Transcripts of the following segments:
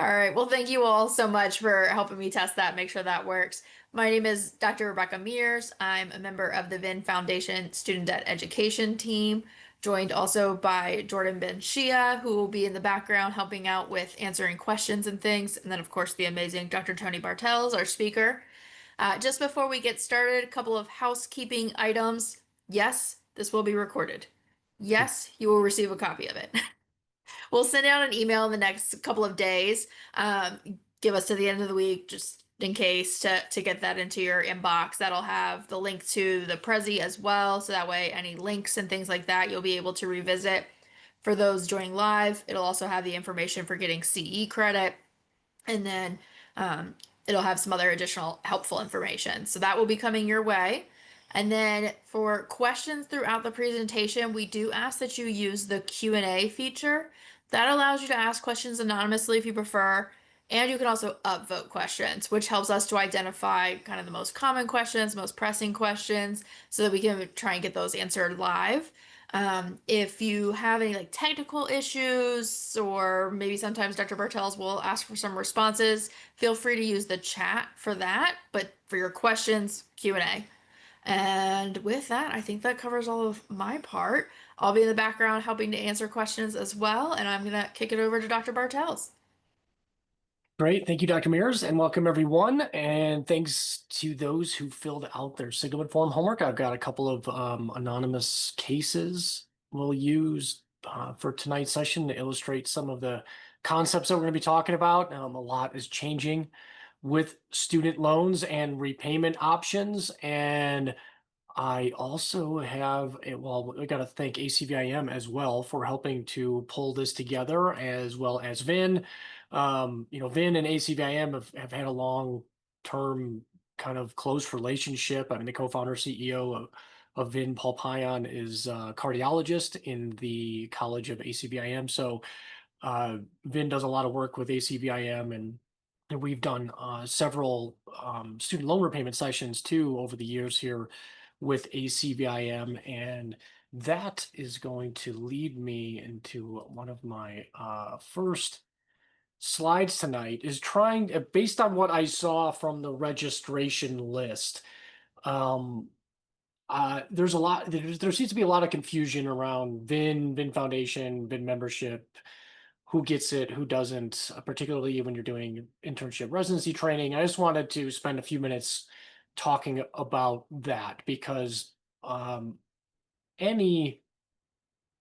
All right. Well, thank you all so much for helping me test that, make sure that works. My name is Dr. Rebecca Mears. I'm a member of the VIN Foundation Student Debt Education team, joined also by Jordan Ben Shia, who will be in the background helping out with answering questions and things. And then, of course, the amazing Dr. Tony Bartels, our speaker. Just before we get started, a couple of housekeeping items. Yes, this will be recorded. Yes, you will receive a copy of it. We'll send out an email in the next couple of days. Give us to the end of the week, just in case, to get that into your inbox. That'll have the link to the Prezi as well. So that way, any links and things like that, you'll be able to revisit. For those joining live, it'll also have the information for getting CE credit. And then it'll have some other additional helpful information. So that will be coming your way. And then for questions throughout the presentation, we do ask that you use the Q&A feature. That allows you to ask questions anonymously if you prefer. And you can also upvote questions, which helps us to identify kind of the most common questions, most pressing questions, so that we can try and get those answered live. If you have any like technical issues, or maybe sometimes Dr. Bartels will ask for some responses, feel free to use the chat for that. But for your questions, Q&A. And with that, I think that covers all of my part. I'll be in the background helping to answer questions as well, and I'm gonna kick it over to Dr. Bartels. Great. Thank you, Dr. Mears, and welcome everyone. And thanks to those who filled out their Sigma form homework. I've got a couple of anonymous cases we'll use for tonight's session to illustrate some of the concepts that we're going to be talking about. A lot is changing with student loans and repayment options. And I also have, well, I got to thank ACVIM as well for helping to pull this together, as well as VIN. VIN and ACVIM have had a long-term kind of close relationship. I mean, the co-founder CEO of VIN, Paul Pion, is a cardiologist in the College of ACVIM. So VIN does a lot of work with ACVIM, and we've done several student loan repayment sessions too over the years here with ACVIM, and that is going to lead me into one of my first slides tonight, is trying, based on what I saw from the registration list. There's a lot, there seems to be a lot of confusion around VIN Foundation, VIN membership, who gets it, who doesn't, particularly when you're doing internship residency training. I just wanted to spend a few minutes talking about that, because any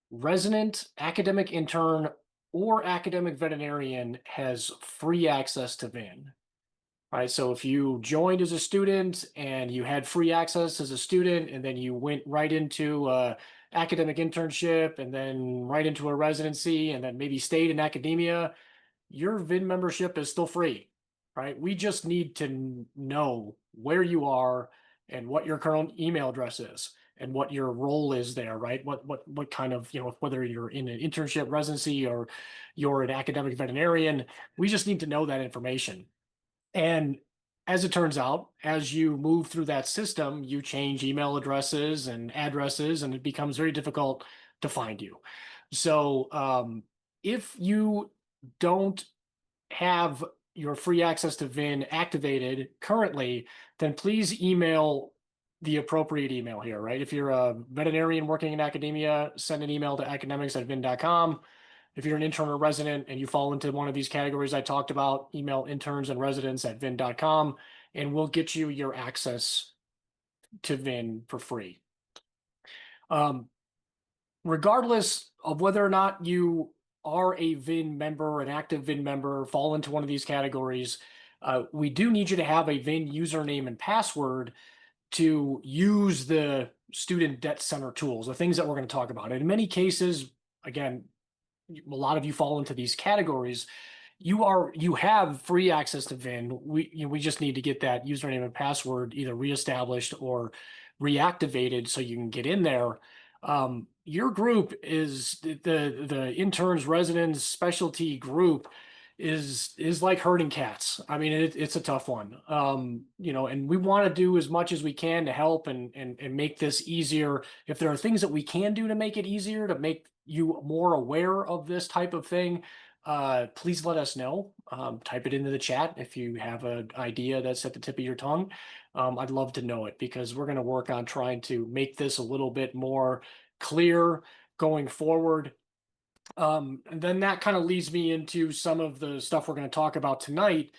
resident, academic intern, or academic veterinarian has free access to VIN. Right, so if you joined as a student and you had free access as a student, and then you went right into academic internship, and then right into a residency, and then maybe stayed in academia, your VIN membership is still free, right? We just need to know where you are and what your current email address is and what your role is there, right? What kind of, whether you're in an internship residency or you're an academic veterinarian, we just need to know that information. And as it turns out, as you move through that system, you change email addresses and addresses, and it becomes very difficult to find you. So if you don't have your free access to VIN activated currently, then please email the appropriate email here, right? If you're a veterinarian working in academia, send an email to academics@vin.com. If you're an intern or resident and you fall into one of these categories I talked about, email interns and residents at vin.com, and we'll get you your access to VIN for free. Regardless of whether or not you are a VIN member, an active VIN member, fall into one of these categories, we do need you to have a VIN username and password to use the student debt center tools, the things that we're going to talk about. And in many cases, again, a lot of you fall into these categories. You have free access to VIN. We just need to get that username and password either reestablished or reactivated so you can get in there. Your group is the interns, residents, specialty group is like herding cats. I mean, it's a tough one. And we want to do as much as we can to help and make this easier. If there are things that we can do to make it easier, to make you more aware of this type of thing, please let us know. Type it into the chat if you have an idea that's at the tip of your tongue. I'd love to know it because we're going to work on trying to make this a little bit more clear going forward. And then that kind of leads me into some of the stuff we're going to talk about tonight,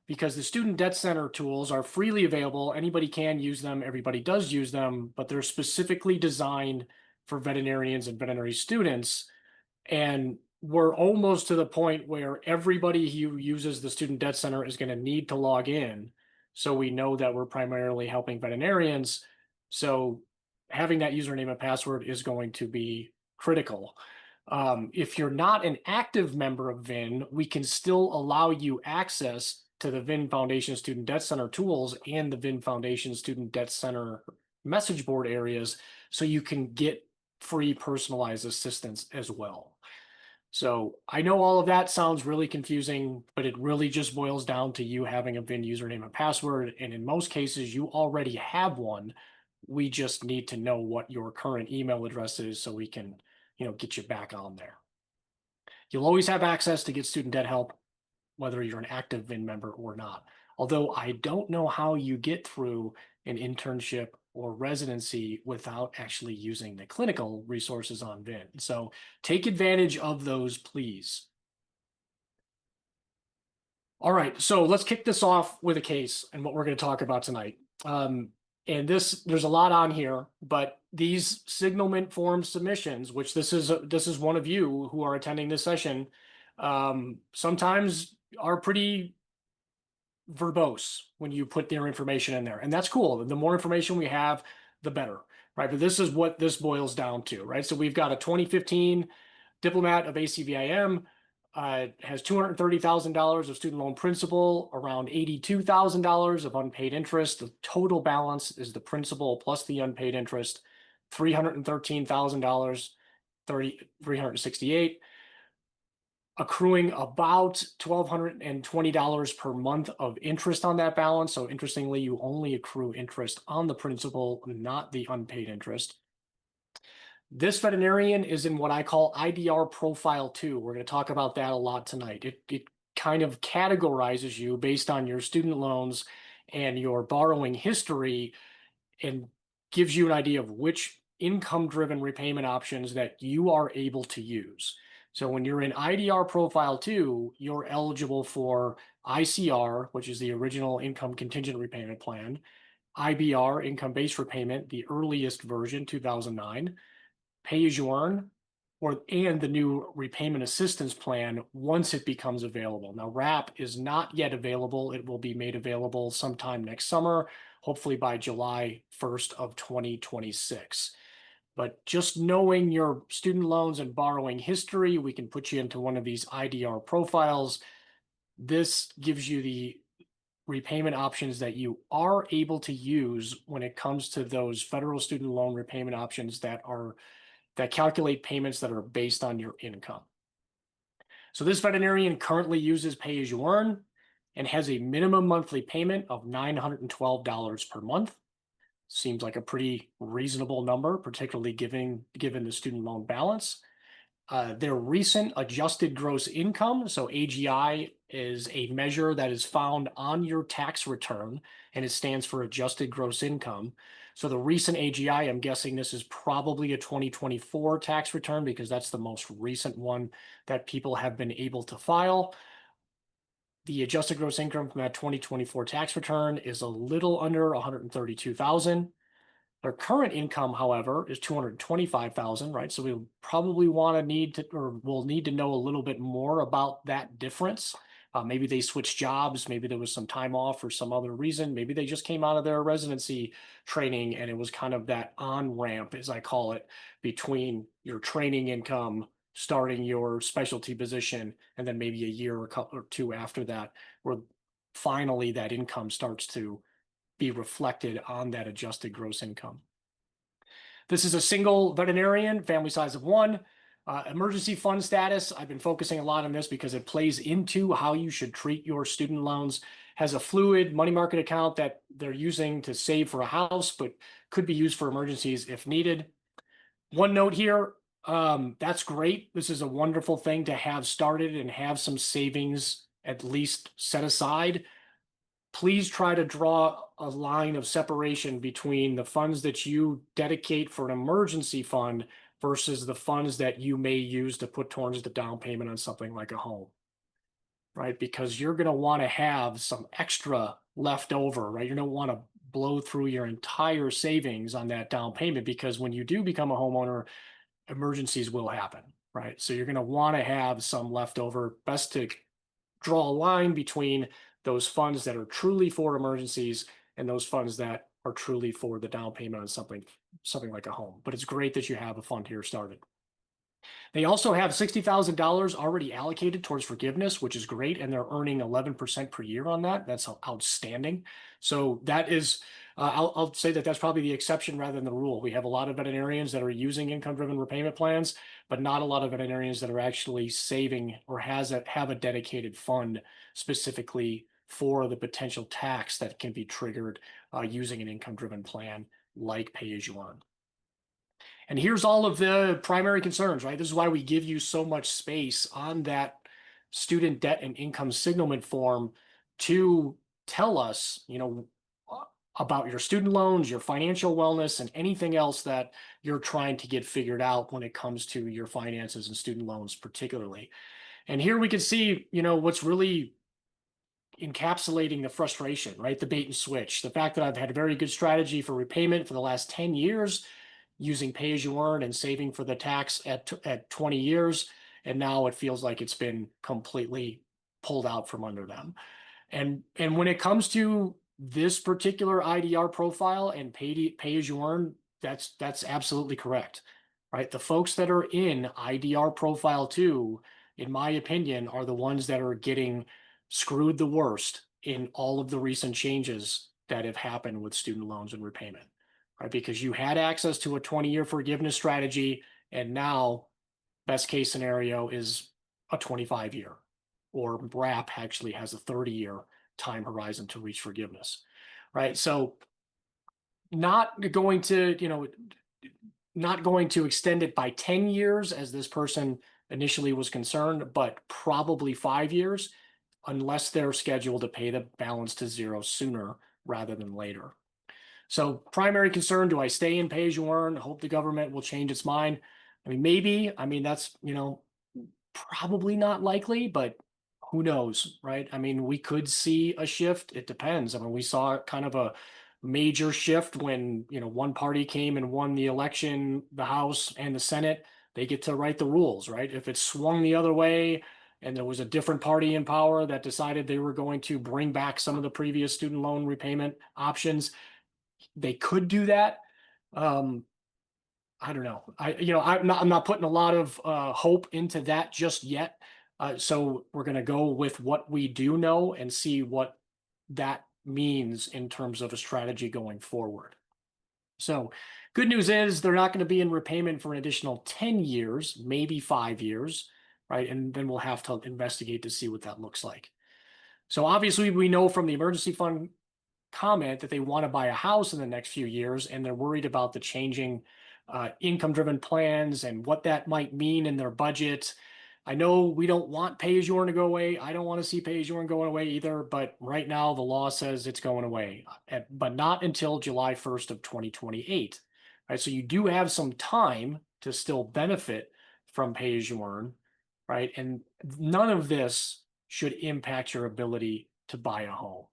because the Student Debt Center tools are freely available. Anybody can use them. Everybody does use them, but they're specifically designed for veterinarians and veterinary students. And we're almost to the point where everybody who uses the Student Debt Center is going to need to log in. So we know that we're primarily helping veterinarians. So having that username and password is going to be critical. If you're not an active member of VIN, we can still allow you access to the VIN Foundation Student Debt Center tools and the VIN Foundation Student Debt Center message board areas, so you can get free personalized assistance as well. So I know all of that sounds really confusing, but it really just boils down to you having a VIN username and password. And in most cases, you already have one. We just need to know what your current email address is so we can, get you back on there. You'll always have access to get student debt help, whether you're an active VIN member or not. Although I don't know how you get through an internship or residency without actually using the clinical resources on VIN. So take advantage of those, please. All right, so let's kick this off with a case and what we're going to talk about tonight. And there's a lot on here, but these signalment form submissions, which this is one of you who are attending this session, sometimes are pretty verbose when you put their information in there, and that's cool. The more information we have, the better, right? But this is what this boils down to, right? So we've got a 2015 diplomat of ACVIM, has $230,000 of student loan principal, around $82,000 of unpaid interest. The total balance is the principal plus the unpaid interest, $313,000, 368, accruing about $1,220 per month of interest on that balance. So interestingly, you only accrue interest on the principal, not the unpaid interest. This veterinarian is in what I call IDR Profile 2. We're going to talk about that a lot tonight. It kind of categorizes you based on your student loans and your borrowing history and gives you an idea of which income-driven repayment options that you are able to use. So when you're in IDR Profile 2, you're eligible for ICR, which is the original income contingent repayment plan, IBR, income-based repayment, the earliest version, 2009, pay-as-you-earn, and the new repayment assistance plan once it becomes available. Now, RAP is not yet available. It will be made available sometime next summer, hopefully by July 1st of 2026. But just knowing your student loans and borrowing history, we can put you into one of these IDR profiles. This gives you the repayment options that you are able to use when it comes to those federal student loan repayment options that calculate payments that are based on your income. So this veterinarian currently uses pay-as-you-earn and has a minimum monthly payment of $912 per month. Seems like a pretty reasonable number, particularly given the student loan balance. Their recent adjusted gross income, so AGI, is a measure that is found on your tax return, and it stands for adjusted gross income. So the recent AGI, I'm guessing this is probably a 2024 tax return because that's the most recent one that people have been able to file. The adjusted gross income from that 2024 tax return is a little under 132,000. Their current income, however, is 225,000, right? So we'll probably we'll need to know a little bit more about that difference. Maybe they switched jobs, maybe there was some time off for some other reason. Maybe they just came out of their residency training and it was kind of that on-ramp, as I call it, between your training income, starting your specialty position, and then maybe a year or two after that, where finally that income starts to be reflected on that adjusted gross income. This is a single veterinarian, family size of one. Emergency fund status, I've been focusing a lot on this because it plays into how you should treat your student loans. Has a fluid money market account that they're using to save for a house, but could be used for emergencies if needed. One note here, That's great. This is a wonderful thing to have started and have some savings at least set aside. Please try to draw a line of separation between the funds that you dedicate for an emergency fund versus the funds that you may use to put towards the down payment on something like a home, right? Because you're going to want to have some extra left over, right? You don't want to blow through your entire savings on that down payment, because when you do become a homeowner, emergencies will happen, right? So you're going to want to have some left over. Best to draw a line between those funds that are truly for emergencies and those funds that are truly for the down payment on something like a home. But it's great that you have a fund here started. They also have $60,000 already allocated towards forgiveness, which is great, and they're earning 11% per year on that. That's outstanding. So that is, I'll say that that's probably the exception rather than the rule. We have a lot of veterinarians that are using income-driven repayment plans, but not a lot of veterinarians that are actually saving or have a dedicated fund specifically for the potential tax that can be triggered using an income-driven plan like pay-as-you-earn. And here's all of the primary concerns, right? This is why we give you so much space on that student debt and income signalment form to tell us, about your student loans, your financial wellness, and anything else that you're trying to get figured out when it comes to your finances and student loans, particularly. And here we can see, what's really encapsulating the frustration, right? The bait and switch. The fact that I've had a very good strategy for repayment for the last 10 years, using pay as you earn and saving for the tax at 20 years. And now it feels like it's been completely pulled out from under them. And when it comes to this particular IDR profile and pay as you earn, that's absolutely correct, right? The folks that are in IDR profile 2, in my opinion, are the ones that are getting screwed the worst in all of the recent changes that have happened with student loans and repayment, right? Because you had access to a 20-year forgiveness strategy, and now best case scenario is a 25-year, or RAP actually has a 30-year time horizon to reach forgiveness, right? So not going to, not going to extend it by 10 years as this person initially was concerned, but probably 5 years, unless they're scheduled to pay the balance to zero sooner rather than later. So primary concern, do I stay in pay as you earn? Hope the government will change its mind. I mean, maybe, that's, probably not likely, but who knows, right? I mean, we could see a shift. It depends. I mean, we saw kind of a major shift when, one party came and won the election, the House and the Senate. They get to write the rules, right? If it swung the other way and there was a different party in power that decided they were going to bring back some of the previous student loan repayment options, they could do that. I don't know. I'm not putting a lot of hope into that just yet. So we're going to go with what we do know and see what that means in terms of a strategy going forward. So good news is they're not going to be in repayment for an additional 10 years, maybe 5 years, right? And then we'll have to investigate to see what that looks like. So obviously we know from the emergency fund comment that they want to buy a house in the next few years, and they're worried about the changing income-driven plans and what that might mean in their budget. I know we don't want pay-as-you-earn to go away. I don't want to see pay-as-you-earn going away either, but right now the law says it's going away, but not until July 1st of 2028. Right, so you do have some time to still benefit from pay-as-you-earn, right? And none of this should impact your ability to buy a home.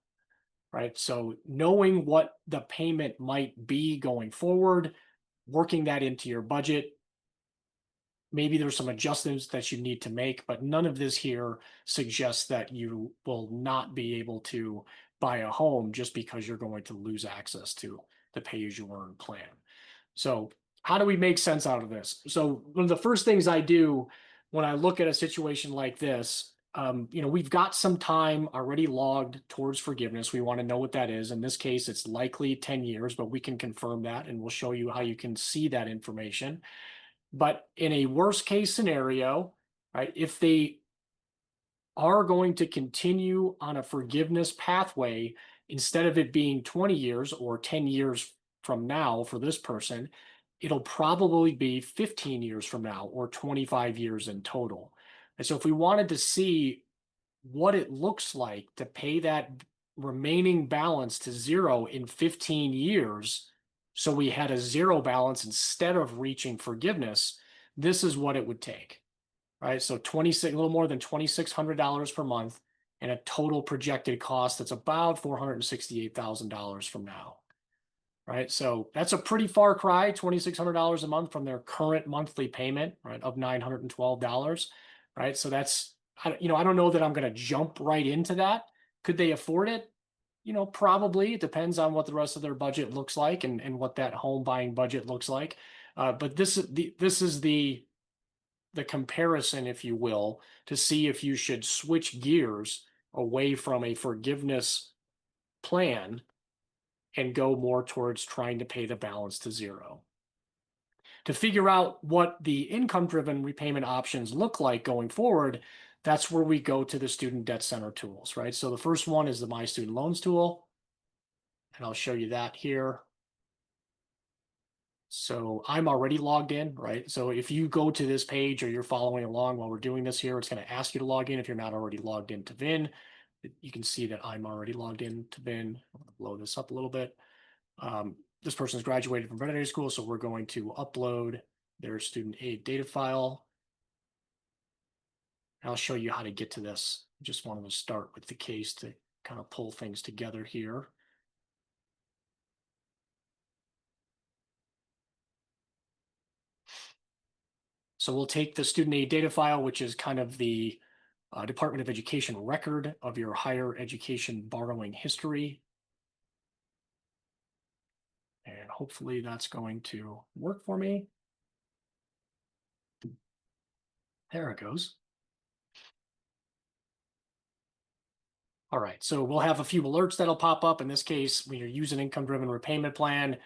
Right. So knowing what the payment might be going forward, working that into your budget, maybe there's some adjustments that you need to make, but none of this here suggests that you will not be able to buy a home just because you're going to lose access to the pay-as-you-earn plan. So how do we make sense out of this? So one of the first things I do when I look at a situation like this, we've got some time already logged towards forgiveness. We want to know what that is. In this case, it's likely 10 years, but we can confirm that, and we'll show you how you can see that information. But in a worst case scenario, right, if they are going to continue on a forgiveness pathway, instead of it being 20 years or 10 years from now for this person, it'll probably be 15 years from now or 25 years in total. And so if we wanted to see what it looks like to pay that remaining balance to zero in 15 years, so we had a zero balance instead of reaching forgiveness, this is what it would take, right? So 26, a little more than $2,600 per month, and a total projected cost that's about $468,000 from now, right? So that's a pretty far cry, $2,600 a month from their current monthly payment, right, of $912, right? So that's, I don't know that I'm going to jump right into that. Could they afford it? Probably. It depends on what the rest of their budget looks like and what that home buying budget looks like. But this is the comparison, if you will, to see if you should switch gears away from a forgiveness plan and go more towards trying to pay the balance to zero. To figure out what the income-driven repayment options look like going forward, that's where we go to the Student Debt Center tools, right? So the first one is the My Student Loans tool, and I'll show you that here. So I'm already logged in, right? So if you go to this page or you're following along while we're doing this here, it's going to ask you to log in if you're not already logged into VIN. You can see that I'm already logged into VIN. I'm going to blow this up a little bit. This person's graduated from veterinary school, so we're going to upload their student aid data file. I'll show you how to get to this. Just wanted to start with the case to kind of pull things together here. So we'll take the student aid data file, which is kind of the Department of Education record of your higher education borrowing history. And hopefully that's going to work for me. There it goes. All right, so we'll have a few alerts that'll pop up. In this case, when you're using income-driven repayment plan,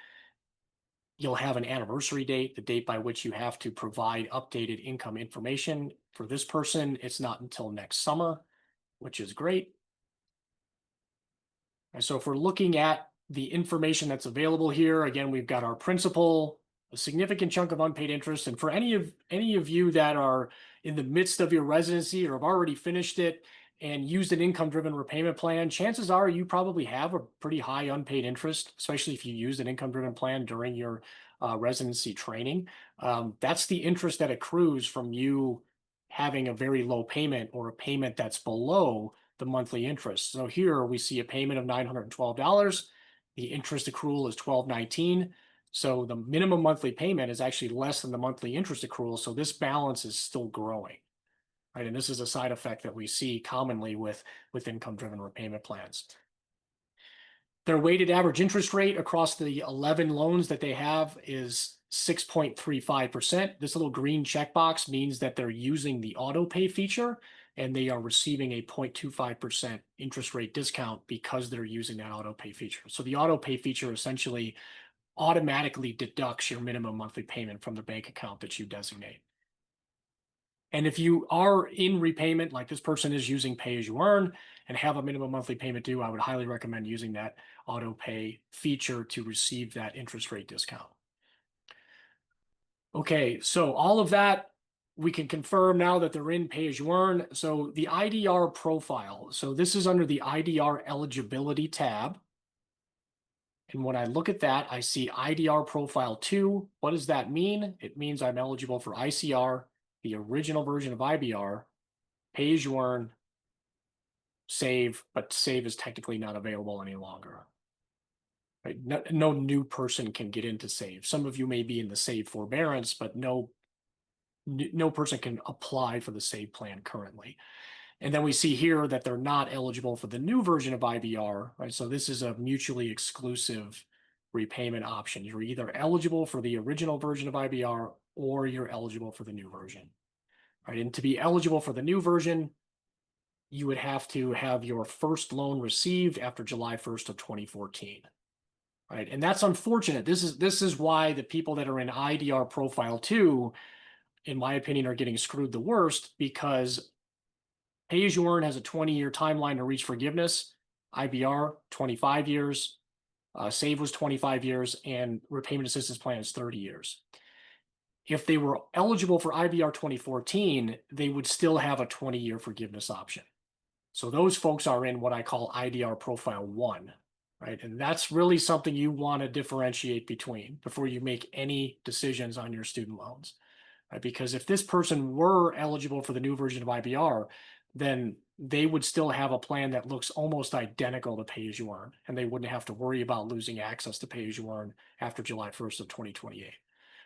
you'll have an anniversary date, the date by which you have to provide updated income information. For this person, it's not until next summer, which is great. And so if we're looking at the information that's available here, again, we've got our principal, a significant chunk of unpaid interest. And for any of you that are in the midst of your residency or have already finished it and used an income-driven repayment plan, chances are you probably have a pretty high unpaid interest, especially if you used an income-driven plan during your residency training. That's the interest that accrues from you having a very low payment or a payment that's below the monthly interest. So here we see a payment of $912. The interest accrual is $1,219. So the minimum monthly payment is actually less than the monthly interest accrual. So this balance is still growing, right? And this is a side effect that we see commonly with income-driven repayment plans. Their weighted average interest rate across the 11 loans that they have is 6.35%. This little green checkbox means that they're using the auto pay feature and they are receiving a 0.25% interest rate discount because they're using that auto pay feature. So the auto pay feature essentially automatically deducts your minimum monthly payment from the bank account that you designate. And if you are in repayment, like this person is using pay as you earn and have a minimum monthly payment due, I would highly recommend using that auto pay feature to receive that interest rate discount. Okay, so all of that we can confirm now that they're in pay as you earn. So the IDR profile. So this is under the IDR eligibility tab. And when I look at that, I see IDR profile 2. What does that mean? It means I'm eligible for ICR, the original version of IBR, pay as you earn, save, but save is technically not available any longer. Right? No new person can get into save. Some of you may be in the save forbearance, but no person can apply for the save plan currently. And then we see here that they're not eligible for the new version of IBR, right? So this is a mutually exclusive repayment option. You're either eligible for the original version of IBR or you're eligible for the new version, right? And to be eligible for the new version, you would have to have your first loan received after July 1st of 2014. Right. And that's unfortunate. This is why the people that are in IDR profile 2, in my opinion, are getting screwed the worst, because pay as you earn has a 20-year timeline to reach forgiveness. IBR, 25 years. SAVE was 25 years, and repayment assistance plan is 30 years. If they were eligible for IVR 2014, they would still have a 20-year forgiveness option. So those folks are in what I call IDR Profile 1, right? And that's really something you want to differentiate between before you make any decisions on your student loans, right? Because if this person were eligible for the new version of IVR, then they would still have a plan that looks almost identical to Pay As You Earn, and they wouldn't have to worry about losing access to Pay As You Earn after July 1st of 2028.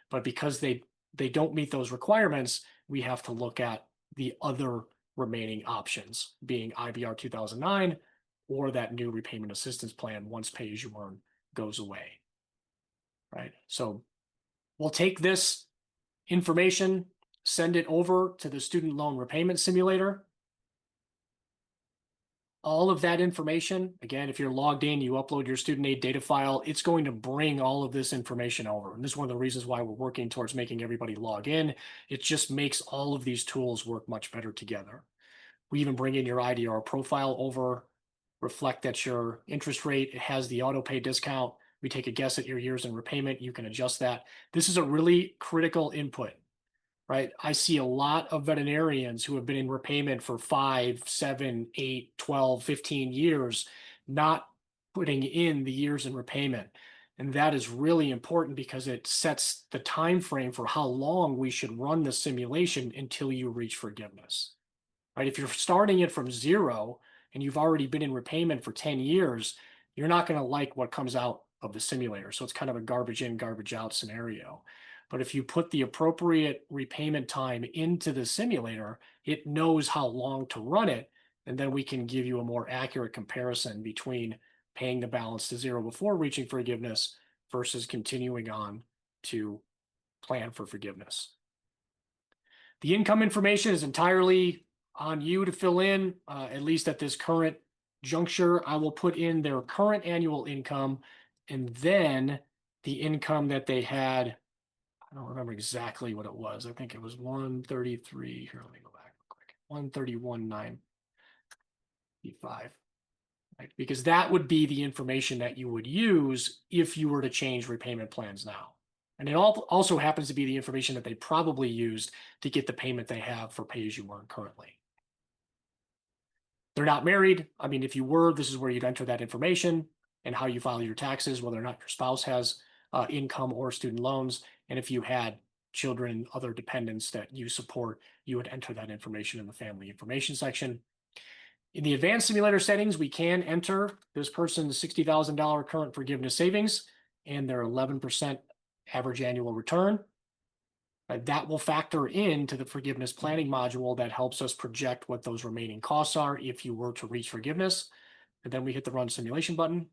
But because they don't meet those requirements, we have to look at the other remaining options, being IVR 2009 or that new repayment assistance plan once Pay As You Earn goes away, right? So we'll take this information, send it over to the student loan repayment simulator. All of that information, again, if you're logged in, you upload your student aid data file, it's going to bring all of this information over. And this is one of the reasons why we're working towards making everybody log in. It just makes all of these tools work much better together. We even bring in your IDR profile over, reflect that your interest rate, it has the auto pay discount. We take a guess at your years in repayment. You can adjust that. This is a really critical input, right? I see a lot of veterinarians who have been in repayment for 5, 7, 8, 12, 15 years, not putting in the years in repayment. And that is really important because it sets the time frame for how long we should run the simulation until you reach forgiveness. Right? If you're starting it from zero and you've already been in repayment for 10 years, you're not going to like what comes out of the simulator. So it's kind of a garbage in, garbage out scenario. But if you put the appropriate repayment time into the simulator, it knows how long to run it. And then we can give you a more accurate comparison between paying the balance to zero before reaching forgiveness versus continuing on to plan for forgiveness. The income information is entirely on you to fill in, at least at this current juncture. I will put in their current annual income and then the income that they had. I don't remember exactly what it was. I think it was 133. Here, let me go back real quick. 131,955. Right? Because that would be the information that you would use if you were to change repayment plans now. And it also happens to be the information that they probably used to get the payment they have for Pay As You Earn currently. They're not married. I mean, if you were, this is where you'd enter that information and how you file your taxes, whether or not your spouse has income or student loans. And if you had children and other dependents that you support, you would enter that information in the family information section. In the advanced simulator settings, we can enter this person's $60,000 current forgiveness savings and their 11% average annual return. That will factor into the forgiveness planning module that helps us project what those remaining costs are if you were to reach forgiveness. And then we hit the run simulation button.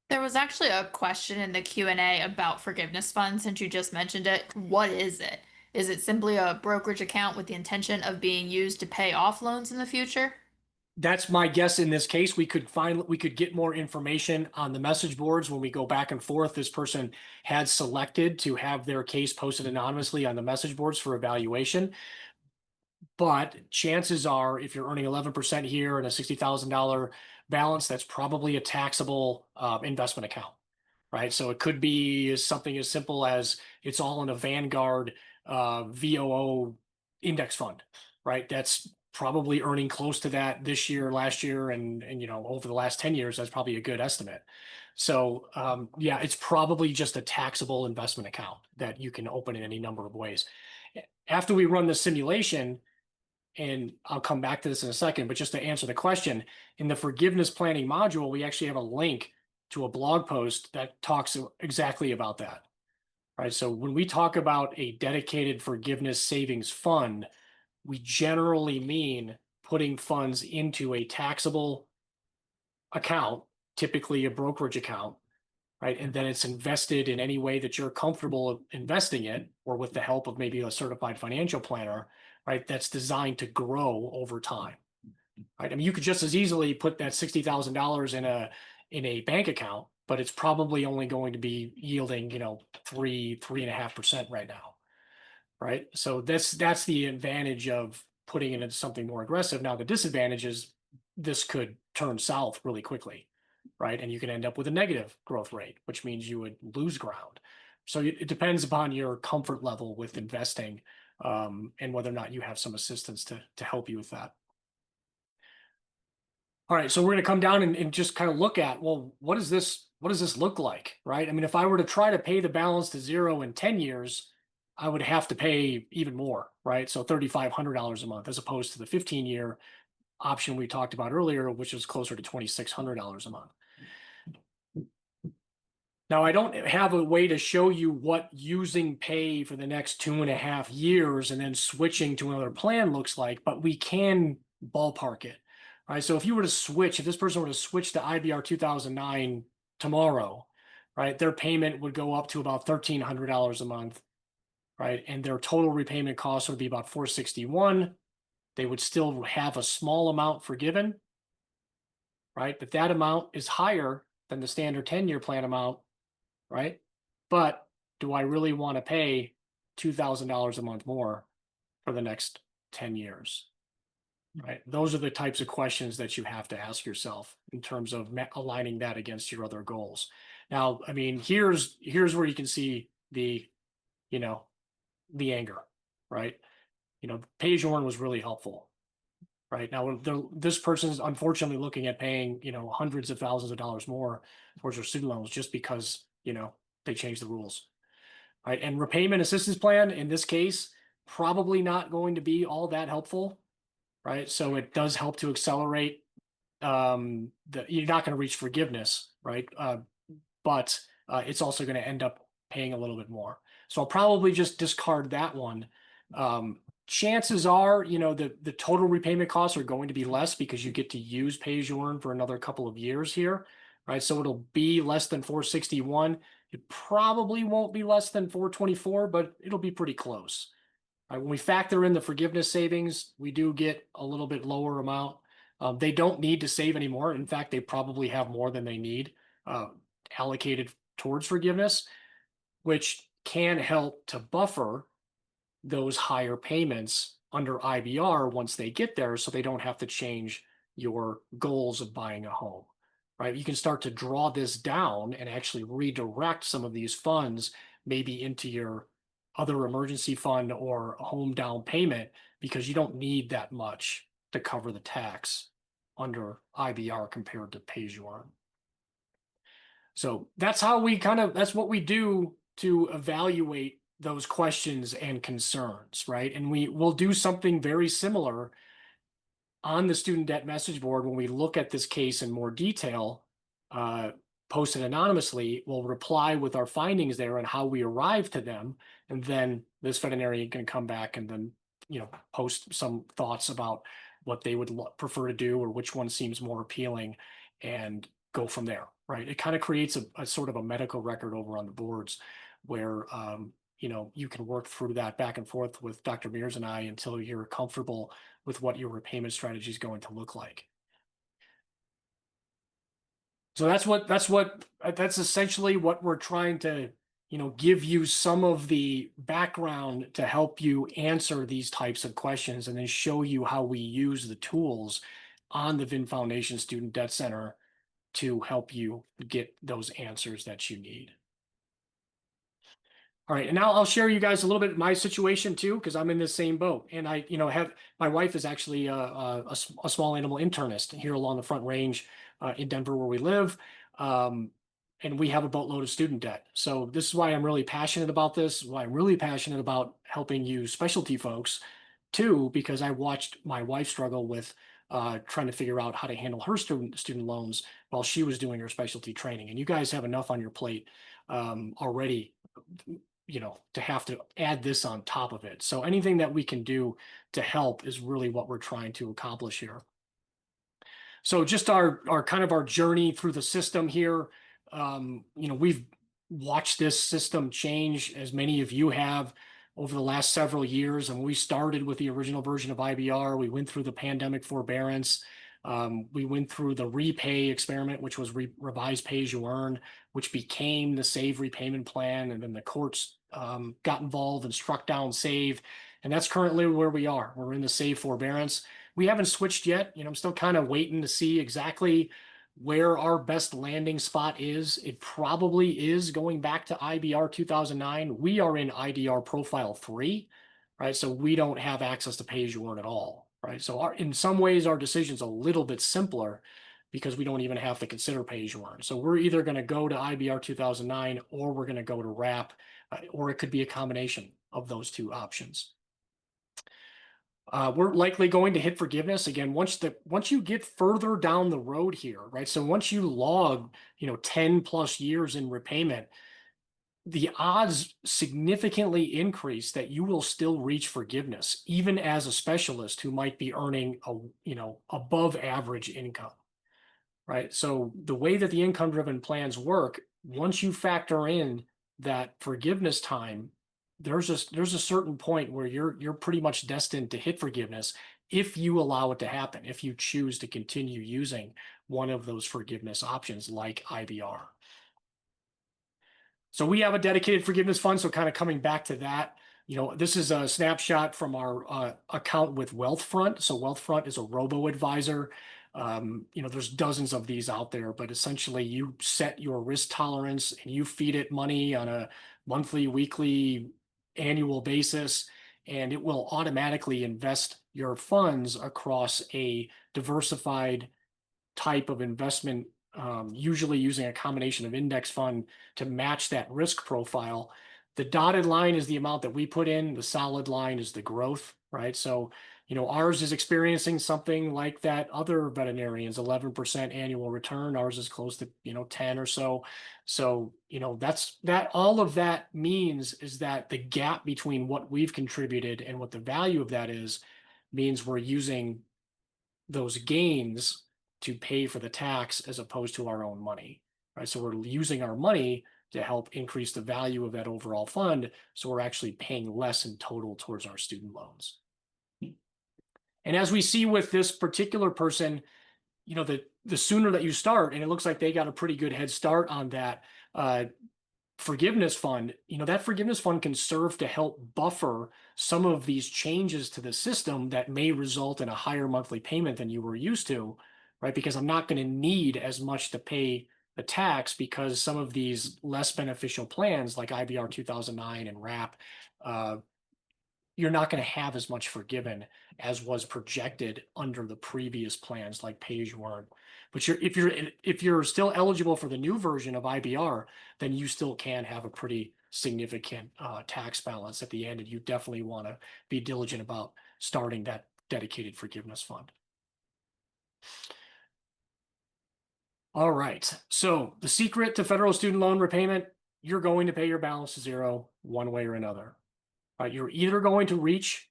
There was actually a question in the Q&A about forgiveness funds, since you just mentioned it. What is it? Is it simply a brokerage account with the intention of being used to pay off loans in the future? That's my guess in this case. We could get more information on the message boards when we go back and forth. This person had selected to have their case posted anonymously on the message boards for evaluation. But chances are, if you're earning 11% here and a $60,000 balance, that's probably a taxable investment account, right? So it could be something as simple as it's all in a Vanguard VOO index fund, right? That's probably earning close to that this year, last year, and over the last 10 years, that's probably a good estimate. So yeah, it's probably just a taxable investment account that you can open in any number of ways. After we run the simulation, and I'll come back to this in a second, but just to answer the question, in the forgiveness planning module, we actually have a link to a blog post that talks exactly about that, right? So when we talk about a dedicated forgiveness savings fund, we generally mean putting funds into a taxable account, typically a brokerage account, right? And then it's invested in any way that you're comfortable investing it, or with the help of maybe a certified financial planner, right? That's designed to grow over time, right? I mean, you could just as easily put that $60,000 in a bank account, but it's probably only going to be yielding, 3.5% right now, right? So that's the advantage of putting it into something more aggressive. Now, the disadvantage is this could turn south really quickly, right? And you can end up with a negative growth rate, which means you would lose ground. So it depends upon your comfort level with investing, and whether or not you have some assistance to help you with that. All right, so we're going to come down and just kind of look at, well, what does this look like, right? I mean, if I were to try to pay the balance to zero in 10 years, I would have to pay even more, right? So $3,500 a month, as opposed to the 15-year option we talked about earlier, which was closer to $2,600 a month. Now, I don't have a way to show you what using pay for the next 2.5 years and then switching to another plan looks like, but we can ballpark it, right? So if you were to switch, if this person were to switch to IBR 2009 tomorrow, right, their payment would go up to about $1,300 a month, right? And their total repayment cost would be about $461. They would still have a small amount forgiven, right? But that amount is higher than the standard 10-year plan amount, right? But do I really want to pay $2,000 a month more for the next 10 years? Right? Those are the types of questions that you have to ask yourself in terms of aligning that against your other goals. Now, I mean, here's where you can see the, the anger, right? Pay as you earn was really helpful. Right now, this person is unfortunately looking at paying, hundreds of thousands of dollars more towards their student loans just because, they changed the rules. Right. And repayment assistance plan in this case, probably not going to be all that helpful. Right. So it does help to accelerate you're not going to reach forgiveness. Right. But it's also going to end up paying a little bit more. So I'll probably just discard that one. Chances are, the total repayment costs are going to be less because you get to use pay as you earn for another couple of years here, right? So it'll be less than 461. It probably won't be less than 424, but it'll be pretty close. Right? When we factor in the forgiveness savings, we do get a little bit lower amount. They don't need to save anymore. In fact, they probably have more than they need allocated towards forgiveness, which can help to buffer those higher payments under IBR once they get there, so they don't have to change your goals of buying a home, right? You can start to draw this down and actually redirect some of these funds maybe into your other emergency fund or home down payment because you don't need that much to cover the tax under IBR compared to pay as you earn. So that's that's what we do to evaluate those questions and concerns, right? And will do something very similar on the student debt message board when we look at this case in more detail, posted anonymously. We'll reply with our findings there and how we arrived to them. And then this veterinarian can come back and then, post some thoughts about what they would prefer to do or which one seems more appealing and go from there, right? It kind of creates a sort of a medical record over on the boards where, you can work through that back and forth with Dr. Mears and I until you're comfortable with what your repayment strategy is going to look like. So that's essentially what we're trying to, give you some of the background to help you answer these types of questions and then show you how we use the tools on the VIN Foundation Student Debt Center to help you get those answers that you need. All right, and now I'll share you guys a little bit of my situation too, because I'm in the same boat. And I, have my wife is actually a small animal internist here along the Front Range in Denver, where we live, and we have a boatload of student debt. So this is why I'm really passionate about this. Why I'm really passionate about helping you specialty folks too, because I watched my wife struggle with trying to figure out how to handle her student loans while she was doing her specialty training. And you guys have enough on your plate already, to have to add this on top of it. So anything that we can do to help is really what we're trying to accomplish here. So just our kind of our journey through the system here. We've watched this system change, as many of you have, over the last several years. And we started with the original version of IBR. We went through the pandemic forbearance. We went through the repay experiment, which was revised pay as you earn, which became the SAVE repayment plan. And then the courts got involved and struck down SAVE. And that's currently where we are. We're in the SAVE forbearance. We haven't switched yet. I'm still kind of waiting to see exactly where our best landing spot is, it probably is going back to IBR 2009. We are in IDR Profile 3, right? So we don't have access to pay-as-you-earn at all, right? So in some ways, our decision's a little bit simpler because we don't even have to consider pay-as-you-earn. So we're either going to go to IBR 2009 or we're going to go to RAP, or it could be a combination of those two options. We're likely going to hit forgiveness again once you get further down the road here, right? So once you log, 10 plus years in repayment, the odds significantly increase that you will still reach forgiveness, even as a specialist who might be earning above average income, right? So the way that the income-driven plans work, once you factor in that forgiveness time, there's a certain point where you're pretty much destined to hit forgiveness if you allow it to happen, if you choose to continue using one of those forgiveness options like IBR. So we have a dedicated forgiveness fund. So kind of coming back to that, this is a snapshot from our account with Wealthfront. So Wealthfront is a robo-advisor. There's dozens of these out there, but essentially you set your risk tolerance and you feed it money on a monthly, weekly, annual basis, and it will automatically invest your funds across a diversified type of investment, usually using a combination of index fund to match that risk profile. The dotted line is the amount that we put in. The solid line is the growth, right? So, ours is experiencing something like that other veterinarians, 11% annual return. Ours is close to, 10 or so. So, all of that means is that the gap between what we've contributed and what the value of that is means we're using those gains to pay for the tax as opposed to our own money, right? So we're using our money to help increase the value of that overall fund. So we're actually paying less in total towards our student loans. And as we see with this particular person, the sooner that you start, and it looks like they got a pretty good head start on that forgiveness fund, that forgiveness fund can serve to help buffer some of these changes to the system that may result in a higher monthly payment than you were used to, right? Because I'm not going to need as much to pay the tax because some of these less beneficial plans like IBR 2009 and RAP, you're not going to have as much forgiven as was projected under the previous plans like pay-as-you-earn. But if you're still eligible for the new version of IBR, then you still can have a pretty significant tax balance at the end, and you definitely want to be diligent about starting that dedicated forgiveness fund. All right, so the secret to federal student loan repayment, you're going to pay your balance to zero one way or another. Right, you're either going to reach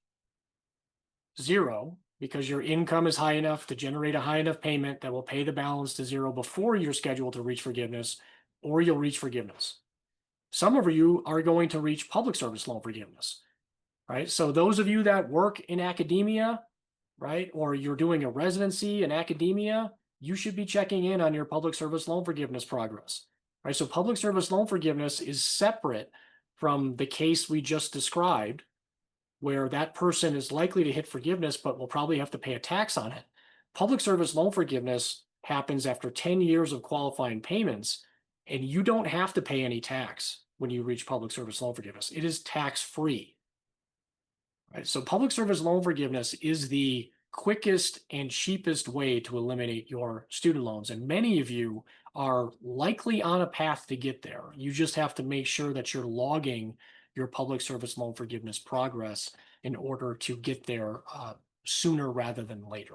zero because your income is high enough to generate a high enough payment that will pay the balance to zero before you're scheduled to reach forgiveness, or you'll reach forgiveness. Some of you are going to reach public service loan forgiveness, right? So those of you that work in academia, right, or you're doing a residency in academia, you should be checking in on your public service loan forgiveness progress, right? So public service loan forgiveness is separate from the case we just described, where that person is likely to hit forgiveness, but will probably have to pay a tax on it. Public service loan forgiveness happens after 10 years of qualifying payments, and you don't have to pay any tax when you reach public service loan forgiveness. It is tax-free. Right? So public service loan forgiveness is the quickest and cheapest way to eliminate your student loans. And many of you are likely on a path to get there. You just have to make sure that you're logging your public service loan forgiveness progress in order to get there sooner rather than later.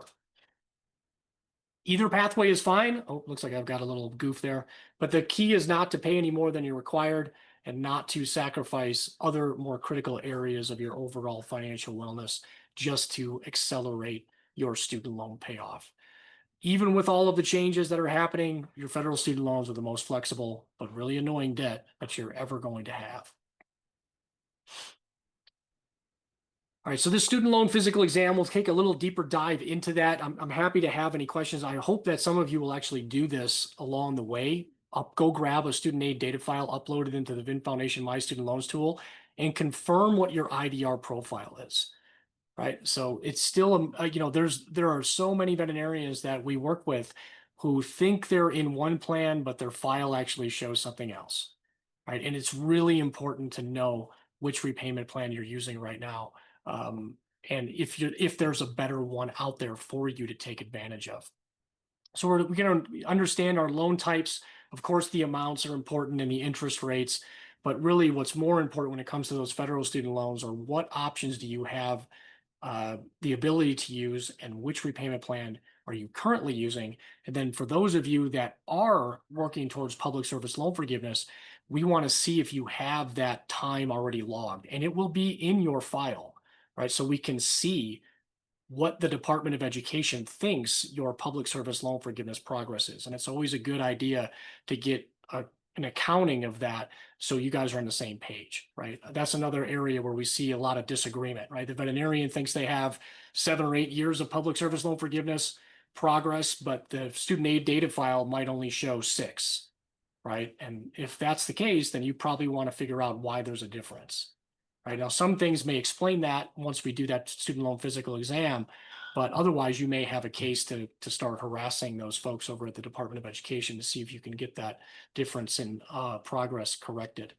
Either pathway is fine. Oh, looks like I've got a little goof there. But the key is not to pay any more than you're required and not to sacrifice other more critical areas of your overall financial wellness just to accelerate your student loan payoff. Even with all of the changes that are happening, your federal student loans are the most flexible but really annoying debt that you're ever going to have. All right, so this student loan physical exam, we'll take a little deeper dive into that. I'm happy to have any questions. I hope that some of you will actually do this along the way. Go grab a student aid data file, upload it into the VIN Foundation My Student Loans tool, and confirm what your IDR profile is. Right, so it's still, there are so many veterinarians that we work with who think they're in one plan, but their file actually shows something else, right? And it's really important to know which repayment plan you're using right now. And if there's a better one out there for you to take advantage of. So we're going to understand our loan types. Of course, the amounts are important and the interest rates, but really what's more important when it comes to those federal student loans are what options do you have the ability to use and which repayment plan are you currently using? And then for those of you that are working towards public service loan forgiveness, we want to see if you have that time already logged, and it will be in your file, right? So we can see what the Department of Education thinks your public service loan forgiveness progress is. And it's always a good idea to get an accounting of that so you guys are on the same page, right? That's another area where we see a lot of disagreement, right? The veterinarian thinks they have 7 or 8 years of public service loan forgiveness progress, but the student aid data file might only show 6, right? And if that's the case, then you probably want to figure out why there's a difference. Right now, some things may explain that once we do that student loan physical exam, but otherwise you may have a case to start harassing those folks over at the Department of Education to see if you can get that difference in progress corrected.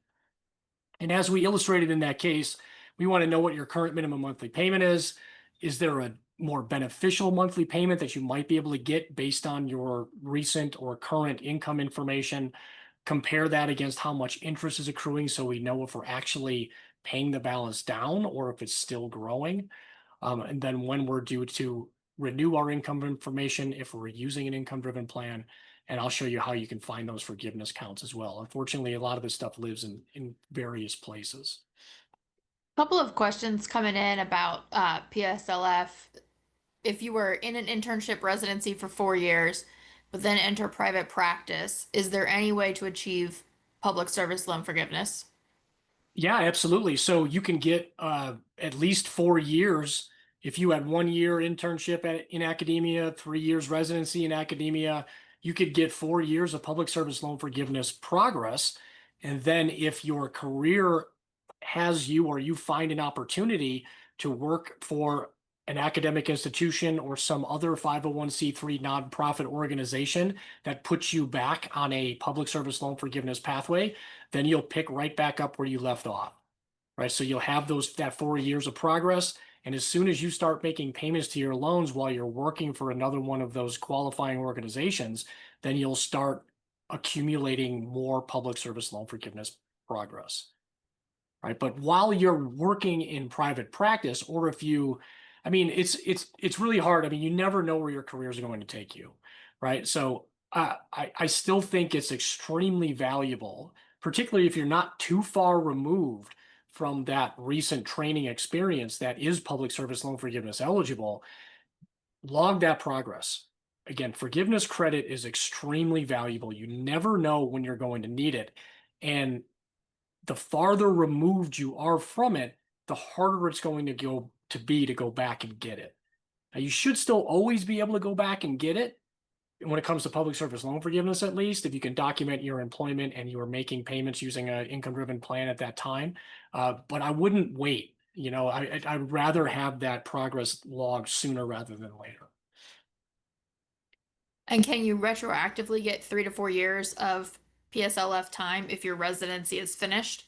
And as we illustrated in that case, we want to know what your current minimum monthly payment is. Is there a more beneficial monthly payment that you might be able to get based on your recent or current income information? Compare that against how much interest is accruing so we know if we're actually paying the balance down or if it's still growing. And then when we're due to renew our income information, if we're using an income-driven plan, and I'll show you how you can find those forgiveness counts as well. Unfortunately, a lot of this stuff lives in various places. Couple of questions coming in about PSLF. If you were in an internship residency for 4 years, but then enter private practice, is there any way to achieve public service loan forgiveness? Yeah, absolutely. So you can get at least 4 years if you had 1 year internship in academia, 3 years residency in academia. You could get 4 years of public service loan forgiveness progress. And then if your career has you or you find an opportunity to work for an academic institution or some other 501(c)(3) nonprofit organization that puts you back on a public service loan forgiveness pathway, then you'll pick right back up where you left off, right? So you'll have that 4 years of progress. And as soon as you start making payments to your loans while you're working for another one of those qualifying organizations, then you'll start accumulating more public service loan forgiveness progress, right? But while you're working in private practice, or if you, I mean, it's really hard. I mean, you never know where your career is going to take you, right? So I still think it's extremely valuable, particularly if you're not too far removed from that recent training experience that is public service loan forgiveness eligible. Log that progress. Again, forgiveness credit is extremely valuable. You never know when you're going to need it. And the farther removed you are from it, the harder it's going to be to go back and get it. Now, you should still always be able to go back and get it when it comes to public service loan forgiveness, at least if you can document your employment and you are making payments using an income-driven plan at that time. But I wouldn't wait. You know, I'd rather have that progress logged sooner rather than later. And can you retroactively get 3 to 4 years of PSLF time if your residency is finished?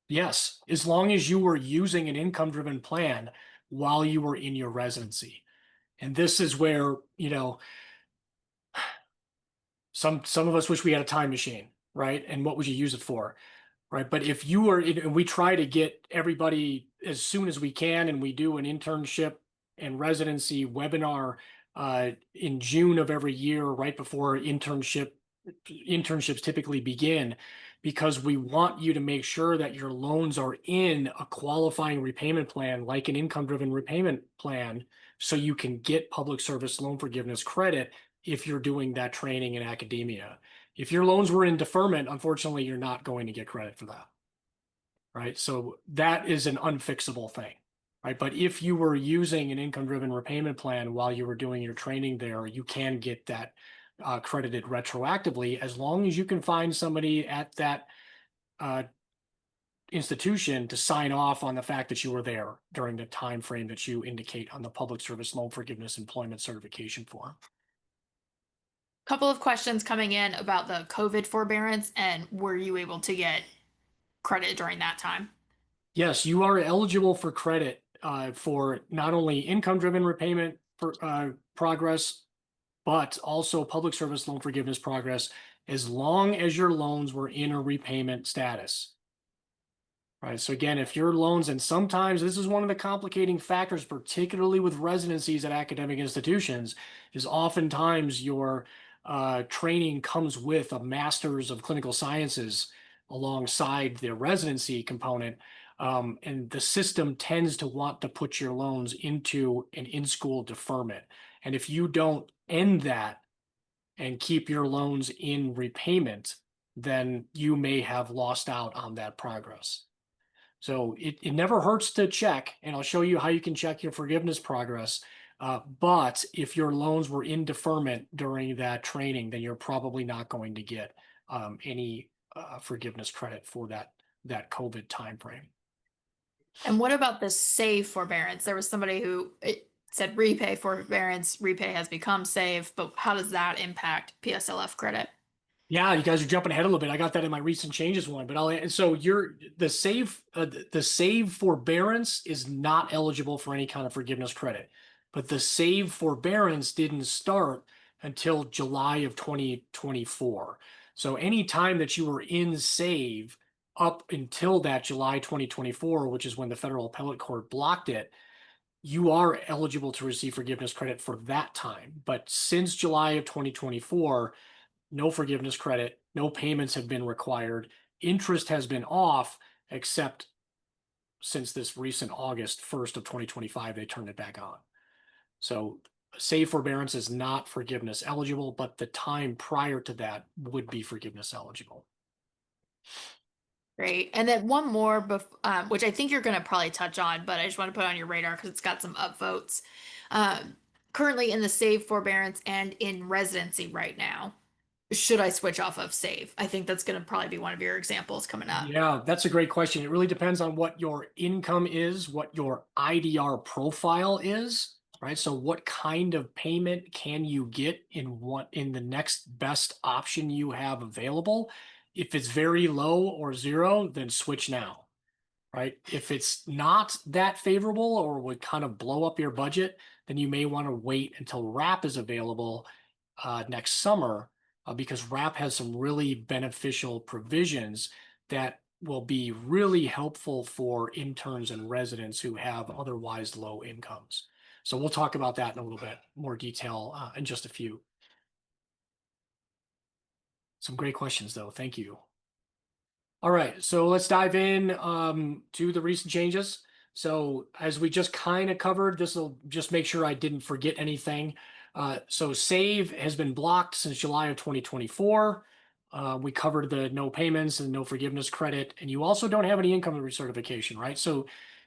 Yes, as long as you were using an income-driven plan while you were in your residency. And this is where, you know, some of us wish we had a time machine, right? And what would you use it for? Right. But if you are, and we try to get everybody as soon as we can, and we do an internship and residency webinar in June of every year, right before internships typically begin, because we want you to make sure that your loans are in a qualifying repayment plan, like an income-driven repayment plan, so you can get public service loan forgiveness credit if you're doing that training in academia. If your loans were in deferment, unfortunately, you're not going to get credit for that, right? So that is an unfixable thing, right? But if you were using an income-driven repayment plan while you were doing your training there, you can get that credited retroactively as long as you can find somebody at that institution to sign off on the fact that you were there during the time frame that you indicate on the public service loan forgiveness employment certification form. Couple of questions coming in about the COVID forbearance and were you able to get credit during that time? Yes, you are eligible for credit for not only income-driven repayment progress, but also public service loan forgiveness progress, as long as your loans were in a repayment status. Right. So again, if your loans, and sometimes this is one of the complicating factors, particularly with residencies at academic institutions, is oftentimes your training comes with a master's of clinical sciences alongside the residency component. And the system tends to want to put your loans into an in-school deferment. And if you don't end that and keep your loans in repayment, then you may have lost out on that progress. So it never hurts to check, and I'll show you how you can check your forgiveness progress. But if your loans were in deferment during that training, then you're probably not going to get any forgiveness credit for that COVID timeframe. And what about the save forbearance? There was somebody who it said repay forbearance, repay has become save, but how does that impact PSLF credit? Yeah, you guys are jumping ahead a little bit. I got that in my recent changes one, but so the save forbearance is not eligible for any kind of forgiveness credit, but the save forbearance didn't start until July of 2024. So any time that you were in save up until that July 2024, which is when the federal appellate court blocked it, you are eligible to receive forgiveness credit for that time. But since July of 2024, no forgiveness credit, no payments have been required. Interest has been off, except since this recent August 1st of 2025, they turned it back on. So save forbearance is not forgiveness eligible, but the time prior to that would be forgiveness eligible. Great. And then one more, which I think you're going to probably touch on, but I just want to put on your radar because it's got some upvotes. Um, Currently in the save forbearance and in residency right now. Should I switch off of save? I think that's going to probably be one of your examples coming up. Yeah, that's a great question. It really depends on what your income is, what your IDR profile is, right? So what kind of payment can you get in the next best option you have available? If it's very low or zero, then switch now, right? If it's not that favorable or would kind of blow up your budget, then you may want to wait until RAP is available next summer, because RAP has some really beneficial provisions that will be really helpful for interns and residents who have otherwise low incomes. So we'll talk about that in a little bit more detail in just a few. Some great questions, though. Thank you. All right, so let's dive in to the recent changes. So as we just kind of covered, this will just make sure I didn't forget anything. So SAVE has been blocked since July of 2024. We covered the no payments and no forgiveness credit, and you also don't have any income recertification, right? So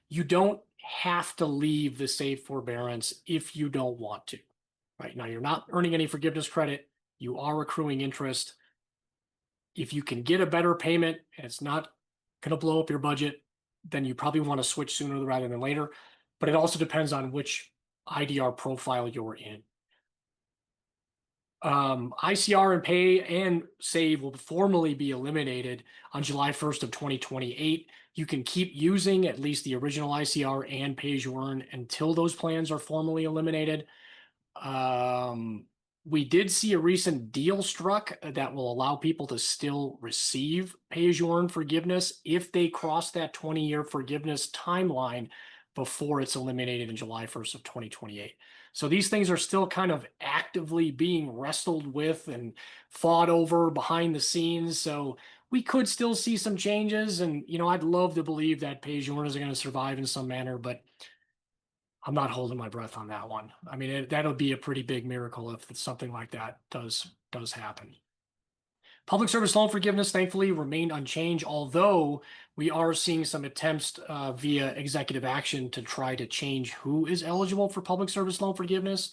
you don't have to leave the SAVE forbearance if you don't want to, right? Now you're not earning any forgiveness credit. You are accruing interest. If you can get a better payment and it's not going to blow up your budget, then you probably want to switch sooner rather than later. But it also depends on which IDR profile you're in. ICR and pay and save will formally be eliminated on July 1st of 2028. You can keep using at least the original ICR and pay as you earn until those plans are formally eliminated. We did see a recent deal struck that will allow people to still receive pay-as-you-earn forgiveness if they cross that 20-year forgiveness timeline before it's eliminated in July 1st of 2028. So these things are still kind of actively being wrestled with and fought over behind the scenes. So we could still see some changes. And, I'd love to believe that pay-as-you-earners are going to survive in some manner, but I'm not holding my breath on that one. I mean, that'll be a pretty big miracle if something like that does happen. Public service loan forgiveness, thankfully, remained unchanged, although we are seeing some attempts via executive action to try to change who is eligible for public service loan forgiveness.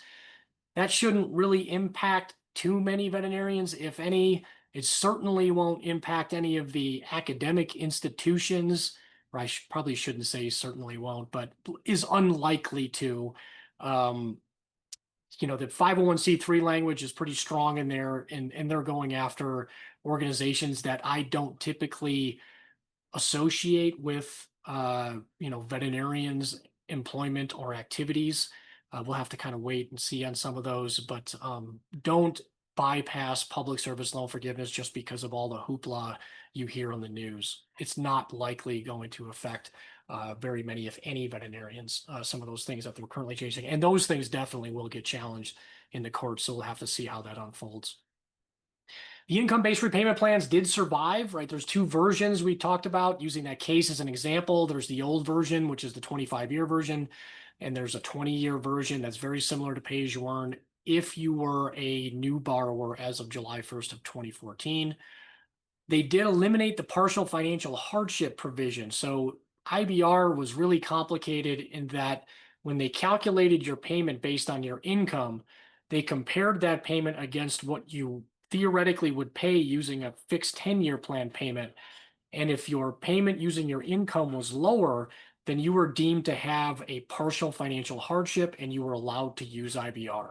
That shouldn't really impact too many veterinarians, if any. It certainly won't impact any of the academic institutions, or I probably shouldn't say certainly won't, but is unlikely to. the 501(c)(3) language is pretty strong in there, and they're going after organizations that I don't typically associate with veterinarians employment or activities. We'll have to kind of wait and see on some of those, but don't bypass public service loan forgiveness just because of all the hoopla you hear on the news. It's not likely going to affect very many, if any, veterinarians. Some of those things that they're currently chasing, and those things definitely will get challenged in the courts. So we'll have to see how that unfolds. The income-based repayment plans did survive, right? There's two versions we talked about using that case as an example. There's the old version, which is the 25-year version, and there's a 20-year version that's very similar to pay-as-you-earn if you were a new borrower as of July 1st of 2014. They did eliminate the partial financial hardship provision. So IBR was really complicated in that when they calculated your payment based on your income, they compared that payment against what you theoretically would pay using a fixed 10-year plan payment. And if your payment using your income was lower, then you were deemed to have a partial financial hardship and you were allowed to use IBR.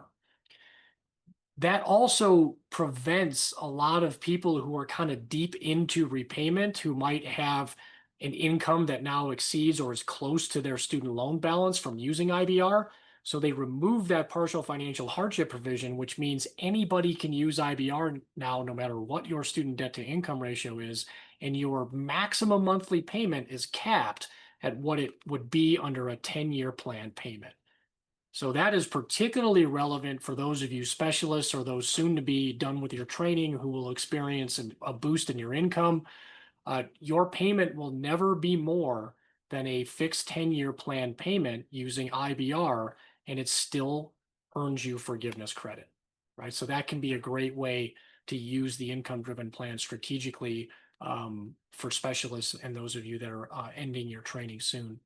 That also prevents a lot of people who are kind of deep into repayment, who might have an income that now exceeds or is close to their student loan balance, from using IBR. So they remove that partial financial hardship provision, which means anybody can use IBR now, no matter what your student debt to income ratio is, and your maximum monthly payment is capped at what it would be under a 10-year plan payment. So that is particularly relevant for those of you specialists or those soon to be done with your training who will experience a boost in your income. Your payment will never be more than a fixed 10-year plan payment using IBR, and it still earns you forgiveness credit, right? So that can be a great way to use the income-driven plan strategically for specialists and those of you that are ending your training soon.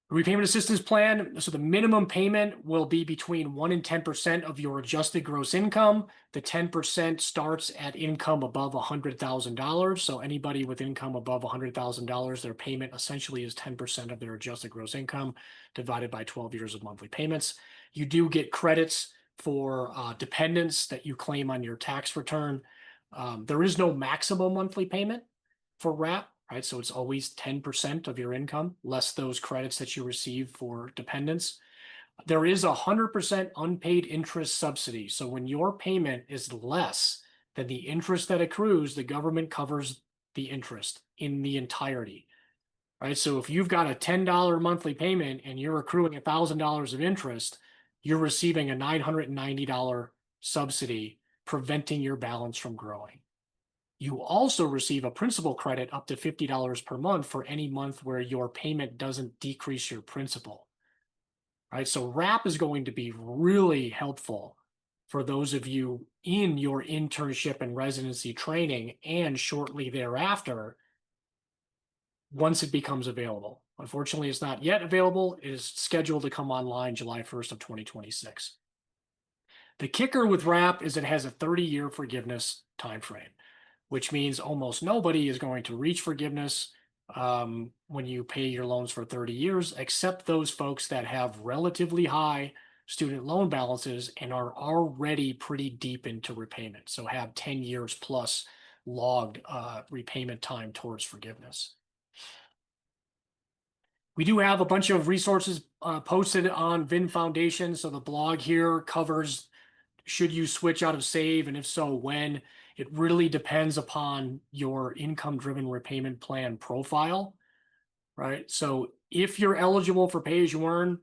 Repayment assistance plan. So the minimum payment will be between 1 and 10% of your adjusted gross income. The 10% starts at income above $100,000. So anybody with income above $100,000, their payment essentially is 10% of their adjusted gross income divided by 12 years of monthly payments. You do get credits for dependents that you claim on your tax return. There is no maximum monthly payment for RAP. Right, so it's always 10% of your income, less those credits that you receive for dependents. There is 100% unpaid interest subsidy. So when your payment is less than the interest that accrues, the government covers the interest in the entirety. Right, so if you've got a $10 monthly payment and you're accruing $1,000 of interest, you're receiving a $990 subsidy, preventing your balance from growing. You also receive a principal credit up to $50 per month for any month where your payment doesn't decrease your principal. Right? So RAP is going to be really helpful for those of you in your internship and residency training and shortly thereafter once it becomes available. Unfortunately, it's not yet available. It is scheduled to come online July 1st of 2026. The kicker with RAP is it has a 30-year forgiveness timeframe, which means almost nobody is going to reach forgiveness when you pay your loans for 30 years, except those folks that have relatively high student loan balances and are already pretty deep into repayment, so have 10 years plus logged repayment time towards forgiveness. We do have a bunch of resources posted on VIN Foundation, so the blog here covers should you switch out of SAVE, and if so, when. It really depends upon your income-driven repayment plan profile, right? So if you're eligible for pay-as-you-earn,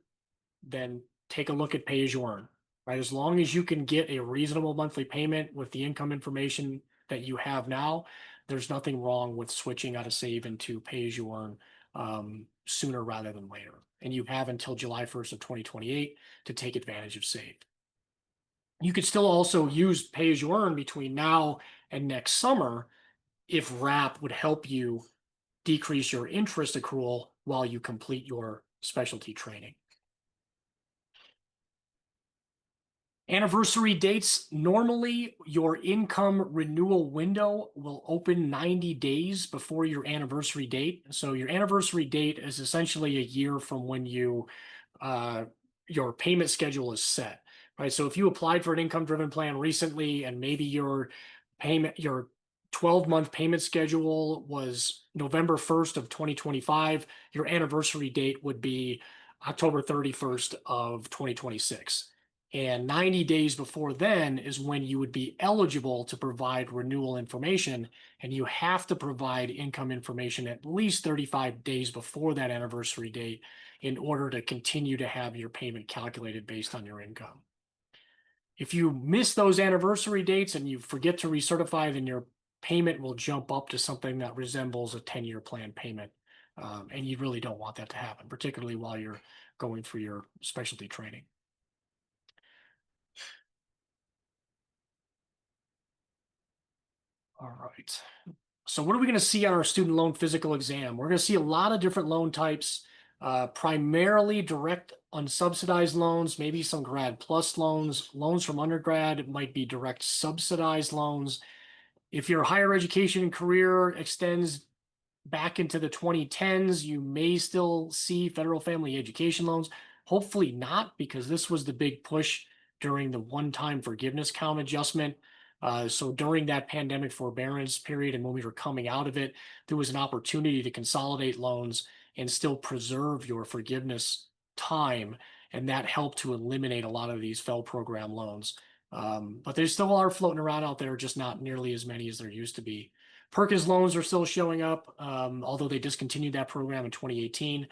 then take a look at pay-as-you-earn, right? As long as you can get a reasonable monthly payment with the income information that you have now, there's nothing wrong with switching out of SAVE into pay-as-you-earn sooner rather than later. And you have until July 1st of 2028 to take advantage of SAVE. You could still also use pay-as-you-earn between now and next summer if RAP would help you decrease your interest accrual while you complete your specialty training. Anniversary dates. Normally, your income renewal window will open 90 days before your anniversary date. So your anniversary date is essentially a year from when you your payment schedule is set, right? So if you applied for an income driven plan recently and maybe your 12-month payment schedule was November 1st of 2025, your anniversary date would be October 31st of 2026. And 90 days before then is when you would be eligible to provide renewal information. And you have to provide income information at least 35 days before that anniversary date in order to continue to have your payment calculated based on your income. If you miss those anniversary dates and you forget to recertify, then your payment will jump up to something that resembles a 10-year plan payment. And you really don't want that to happen, particularly while you're going through your specialty training. All right. So what are we going to see on our student loan physical exam? We're going to see a lot of different loan types, primarily direct unsubsidized loans, maybe some grad plus loans, loans from undergrad. It might be direct subsidized loans. If your higher education and career extends back into the 2010s, you may still see federal family education loans. Hopefully not, because this was the big push during the one-time forgiveness count adjustment. So during that pandemic forbearance period and when we were coming out of it, there was an opportunity to consolidate loans and still preserve your forgiveness time. And that helped to eliminate a lot of these FFEL program loans. But there still are floating around out there, just not nearly as many as there used to be. Perkins loans are still showing up, although they discontinued that program in 2018.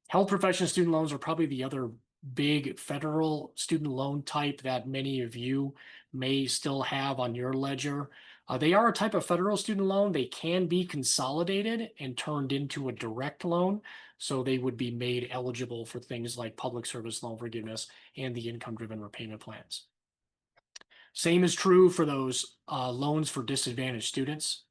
Health profession student loans are probably the other big federal student loan type that many of you may still have on your ledger. They are a type of federal student loan. They can be consolidated and turned into a direct loan. So they would be made eligible for things like public service loan forgiveness and the income-driven repayment plans. Same is true for those loans for disadvantaged students.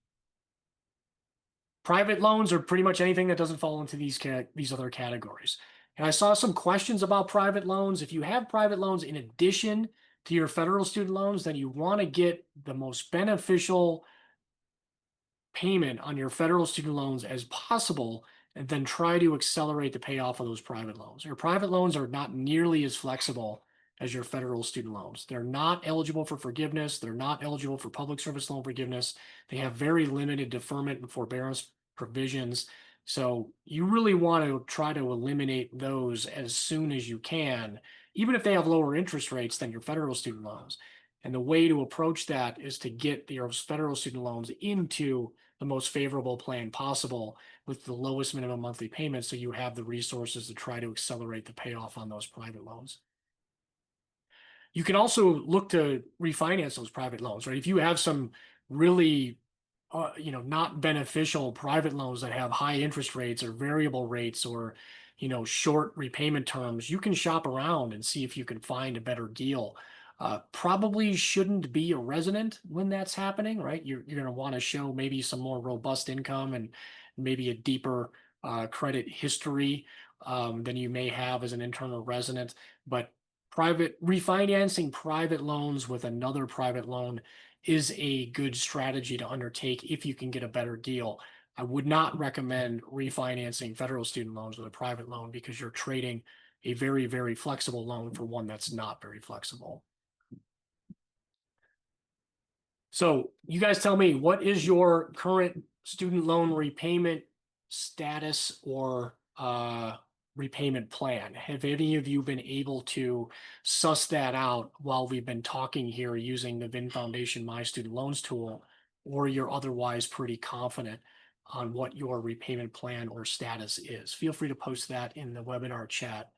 Private loans are pretty much anything that doesn't fall into these other categories. And I saw some questions about private loans. If you have private loans in addition to your federal student loans, then you want to get the most beneficial payment on your federal student loans as possible, and then try to accelerate the payoff of those private loans. Your private loans are not nearly as flexible as your federal student loans. They're not eligible for forgiveness. They're not eligible for public service loan forgiveness. They have very limited deferment and forbearance provisions. So you really want to try to eliminate those as soon as you can, even if they have lower interest rates than your federal student loans. And the way to approach that is to get your federal student loans into the most favorable plan possible with the lowest minimum monthly payment, so you have the resources to try to accelerate the payoff on those private loans. You can also look to refinance those private loans, right? If you have some really not beneficial private loans that have high interest rates or variable rates or, short repayment terms, you can shop around and see if you can find a better deal. Probably shouldn't be a resident when that's happening, right? You're going to want to show maybe some more robust income and maybe a deeper credit history than you may have as an internal resident. But refinancing private loans with another private loan is a good strategy to undertake if you can get a better deal. I would not recommend refinancing federal student loans with a private loan because you're trading a very, very flexible loan for one that's not very flexible. So you guys tell me, what is your current student loan repayment status or repayment plan? Have any of you been able to suss that out while we've been talking here using the VIN Foundation My Student Loans tool, or you're otherwise pretty confident on what your repayment plan or status is? Feel free to post that in the webinar chat.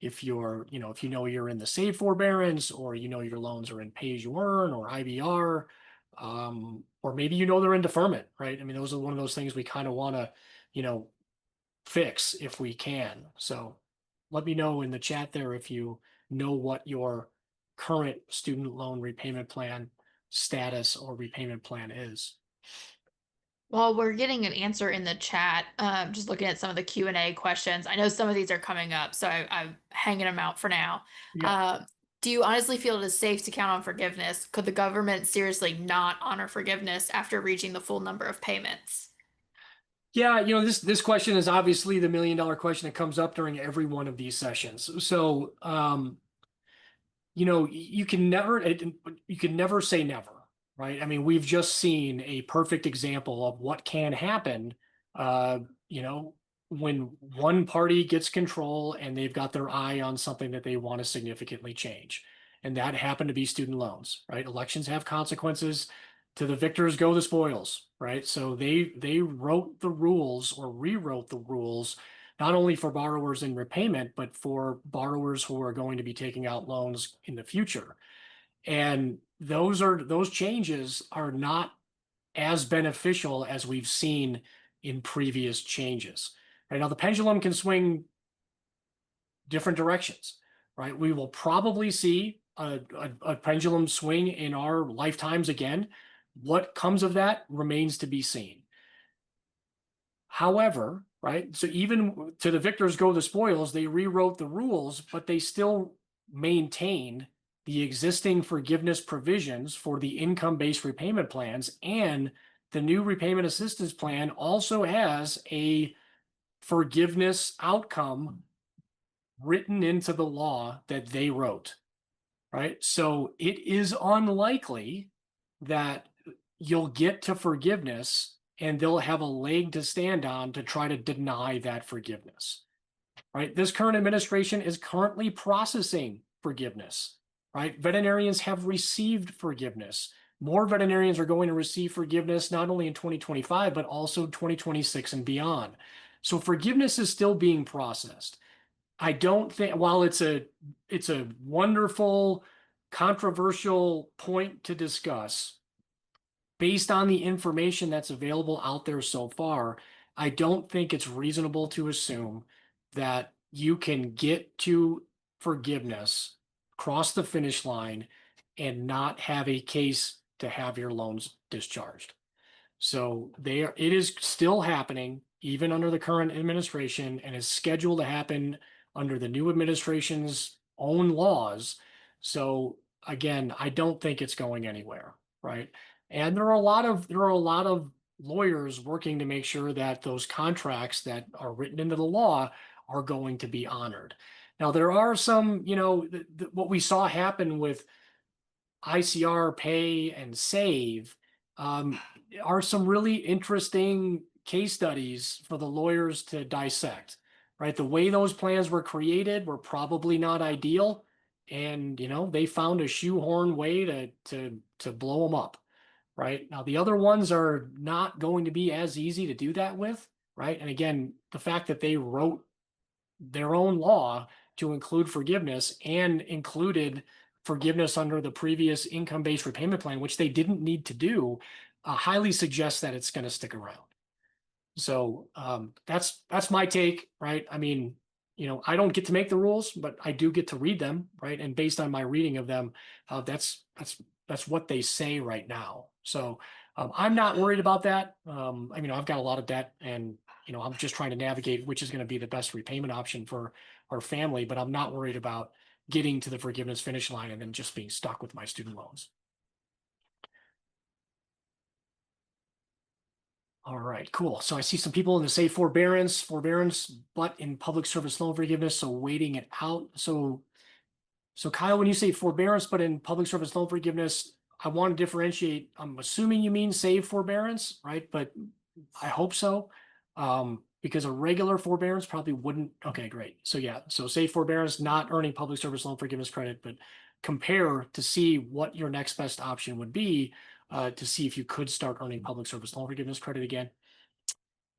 If you're, if you know you're in the save forbearance, or your loans are in pay as you earn or IVR, or maybe they're in deferment, right? I mean, those are one of those things we kind of want to, fix if we can. So let me know in the chat there if you know what your current student loan repayment plan status or repayment plan is. Well, we're getting an answer in the chat. Just looking at some of the Q&A questions. I know some of these are coming up, so I'm hanging them out for now. Yeah. Do you honestly feel it is safe to count on forgiveness? Could the government seriously not honor forgiveness after reaching the full number of payments? Yeah, this question is obviously the $1 million question that comes up during every one of these sessions. So, you can never say never, right? I mean, we've just seen a perfect example of what can happen, uh, you know, when one party gets control and they've got their eye on something that they want to significantly change. And that happened to be student loans, right? Elections have consequences. To the victors go the spoils, right? So they wrote the rules or rewrote the rules not only for borrowers in repayment, but for borrowers who are going to be taking out loans in the future. And those changes are not as beneficial as we've seen in previous changes. Right now, the pendulum can swing different directions, right? We will probably see a pendulum swing in our lifetimes again. What comes of that remains to be seen. However, right, so even to the victors go the spoils, they rewrote the rules, but they still maintained the existing forgiveness provisions for the income-based repayment plans. And the new repayment assistance plan also has a forgiveness outcome written into the law that they wrote, right? So it is unlikely that you'll get to forgiveness and they'll have a leg to stand on to try to deny that forgiveness, right? This current administration is currently processing forgiveness, right? Veterinarians have received forgiveness. More veterinarians are going to receive forgiveness not only in 2025, but also 2026 and beyond. So forgiveness is still being processed. I don't think, while it's a wonderful, controversial point to discuss, based on the information that's available out there so far, I don't think it's reasonable to assume that you can get to forgiveness, cross the finish line, and not have a case to have your loans discharged. So it is still happening even under the current administration and is scheduled to happen under the new administration's own laws. So again, I don't think it's going anywhere, right? And there are a lot of lawyers working to make sure that those contracts that are written into the law are going to be honored. Now, there are some, what we saw happen with ICR Pay and Save um, are some really interesting case studies for the lawyers to dissect, right? The way those plans were created were probably not ideal, and they found a shoehorn way to blow them up, right? Now the other ones are not going to be as easy to do that with, right? And again, the fact that they wrote their own law to include forgiveness and included forgiveness under the previous income-based repayment plan, which they didn't need to do, highly suggests that it's going to stick around. So that's my take, right? I mean, I don't get to make the rules, but I do get to read them, right? And based on my reading of them, that's what they say right now. So I'm not worried about that. I've got a lot of debt, and I'm just trying to navigate which is going to be the best repayment option for our family. But I'm not worried about getting to the forgiveness finish line and then just being stuck with my student loans. All right, cool. So I see some people in the say forbearance, but in public service loan forgiveness, so waiting it out. So Kyle, when you say forbearance, but in public service loan forgiveness, I want to differentiate. I'm assuming you mean save forbearance, right? But I hope so. Because a regular forbearance probably wouldn't. Okay, great. So yeah, so save forbearance, not earning public service loan forgiveness credit, but compare to see what your next best option would be to see if you could start earning public service loan forgiveness credit again.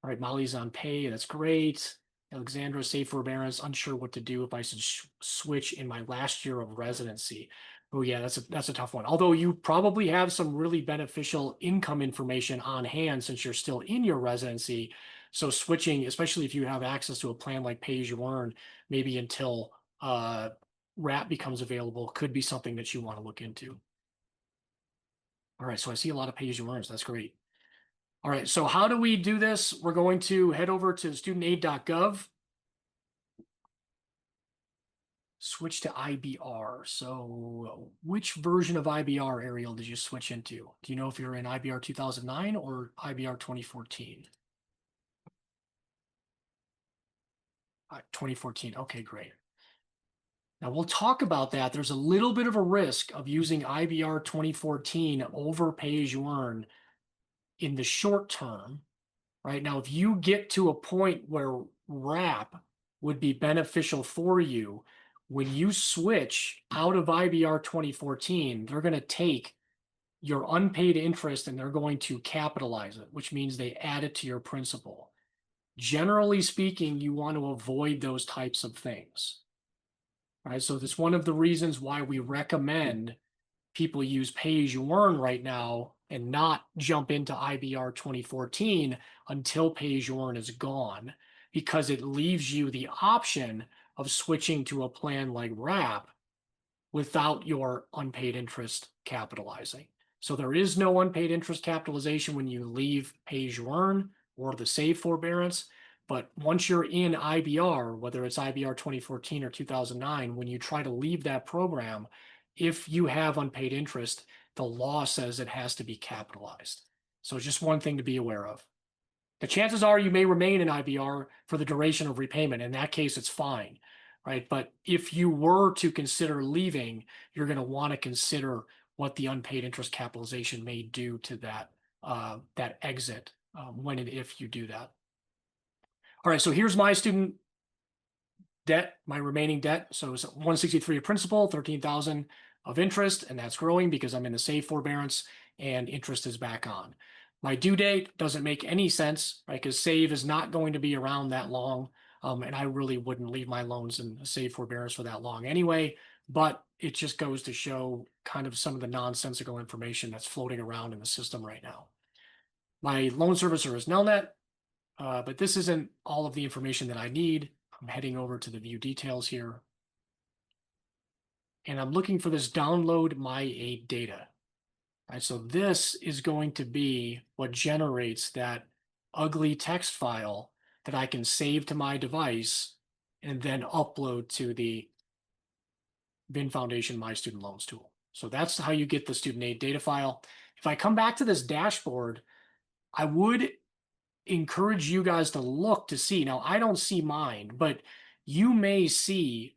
All right, Molly's on pay. That's great. Alexandra, safe forbearance. Unsure what to do if I should switch in my last year of residency. Oh yeah, that's a tough one. Although you probably have some really beneficial income information on hand since you're still in your residency. So switching, especially if you have access to a plan like Pay As You Earn, maybe until RAP becomes available, could be something that you want to look into. All right, so I see a lot of Pay As You Earns. That's great. All right, so how do we do this? We're going to head over to studentaid.gov, switch to IBR. So which version of IBR, Ariel, did you switch into? Do you know if you're in IBR 2009 or IBR 2014? 2014. Okay, great. Now we'll talk about that. There's a little bit of a risk of using IBR 2014 over pay-as-you-earn in the short term, right? Now, if you get to a point where RAP would be beneficial for you, when you switch out of IBR 2014, they're going to take your unpaid interest and they're going to capitalize it, which means they add it to your principal. Generally speaking, you want to avoid those types of things. Right, so that's one of the reasons why we recommend people use pay-as-you-earn right now and not jump into IBR 2014 until pay-as-you-earn is gone, because it leaves you the option of switching to a plan like RAP without your unpaid interest capitalizing. So there is no unpaid interest capitalization when you leave pay-as-you-earn or the save forbearance. But once you're in IBR, whether it's IBR 2014 or 2009, when you try to leave that program, if you have unpaid interest, the law says it has to be capitalized. So it's just one thing to be aware of. The chances are you may remain in IBR for the duration of repayment. In that case, it's fine, right? But if you were to consider leaving, you're going to want to consider what the unpaid interest capitalization may do to that that exit when and if you do that. All right, so here's my student debt, my remaining debt. So it's 163 of principal, 13,000 of interest, and that's growing because I'm in the save forbearance and interest is back on. My due date doesn't make any sense, right? Because save is not going to be around that long. And I really wouldn't leave my loans in save forbearance for that long anyway. But it just goes to show kind of some of the nonsensical information that's floating around in the system right now. My loan servicer is Nelnet, but this isn't all of the information that I need. I'm heading over to the view details here. And I'm looking for this download my aid data. Right, so this is going to be what generates that ugly text file that I can save to my device and then upload to the VIN Foundation My Student Loans tool. So that's how you get the student aid data file. If I come back to this dashboard, I would encourage you guys to look to see. Now, I don't see mine, but you may see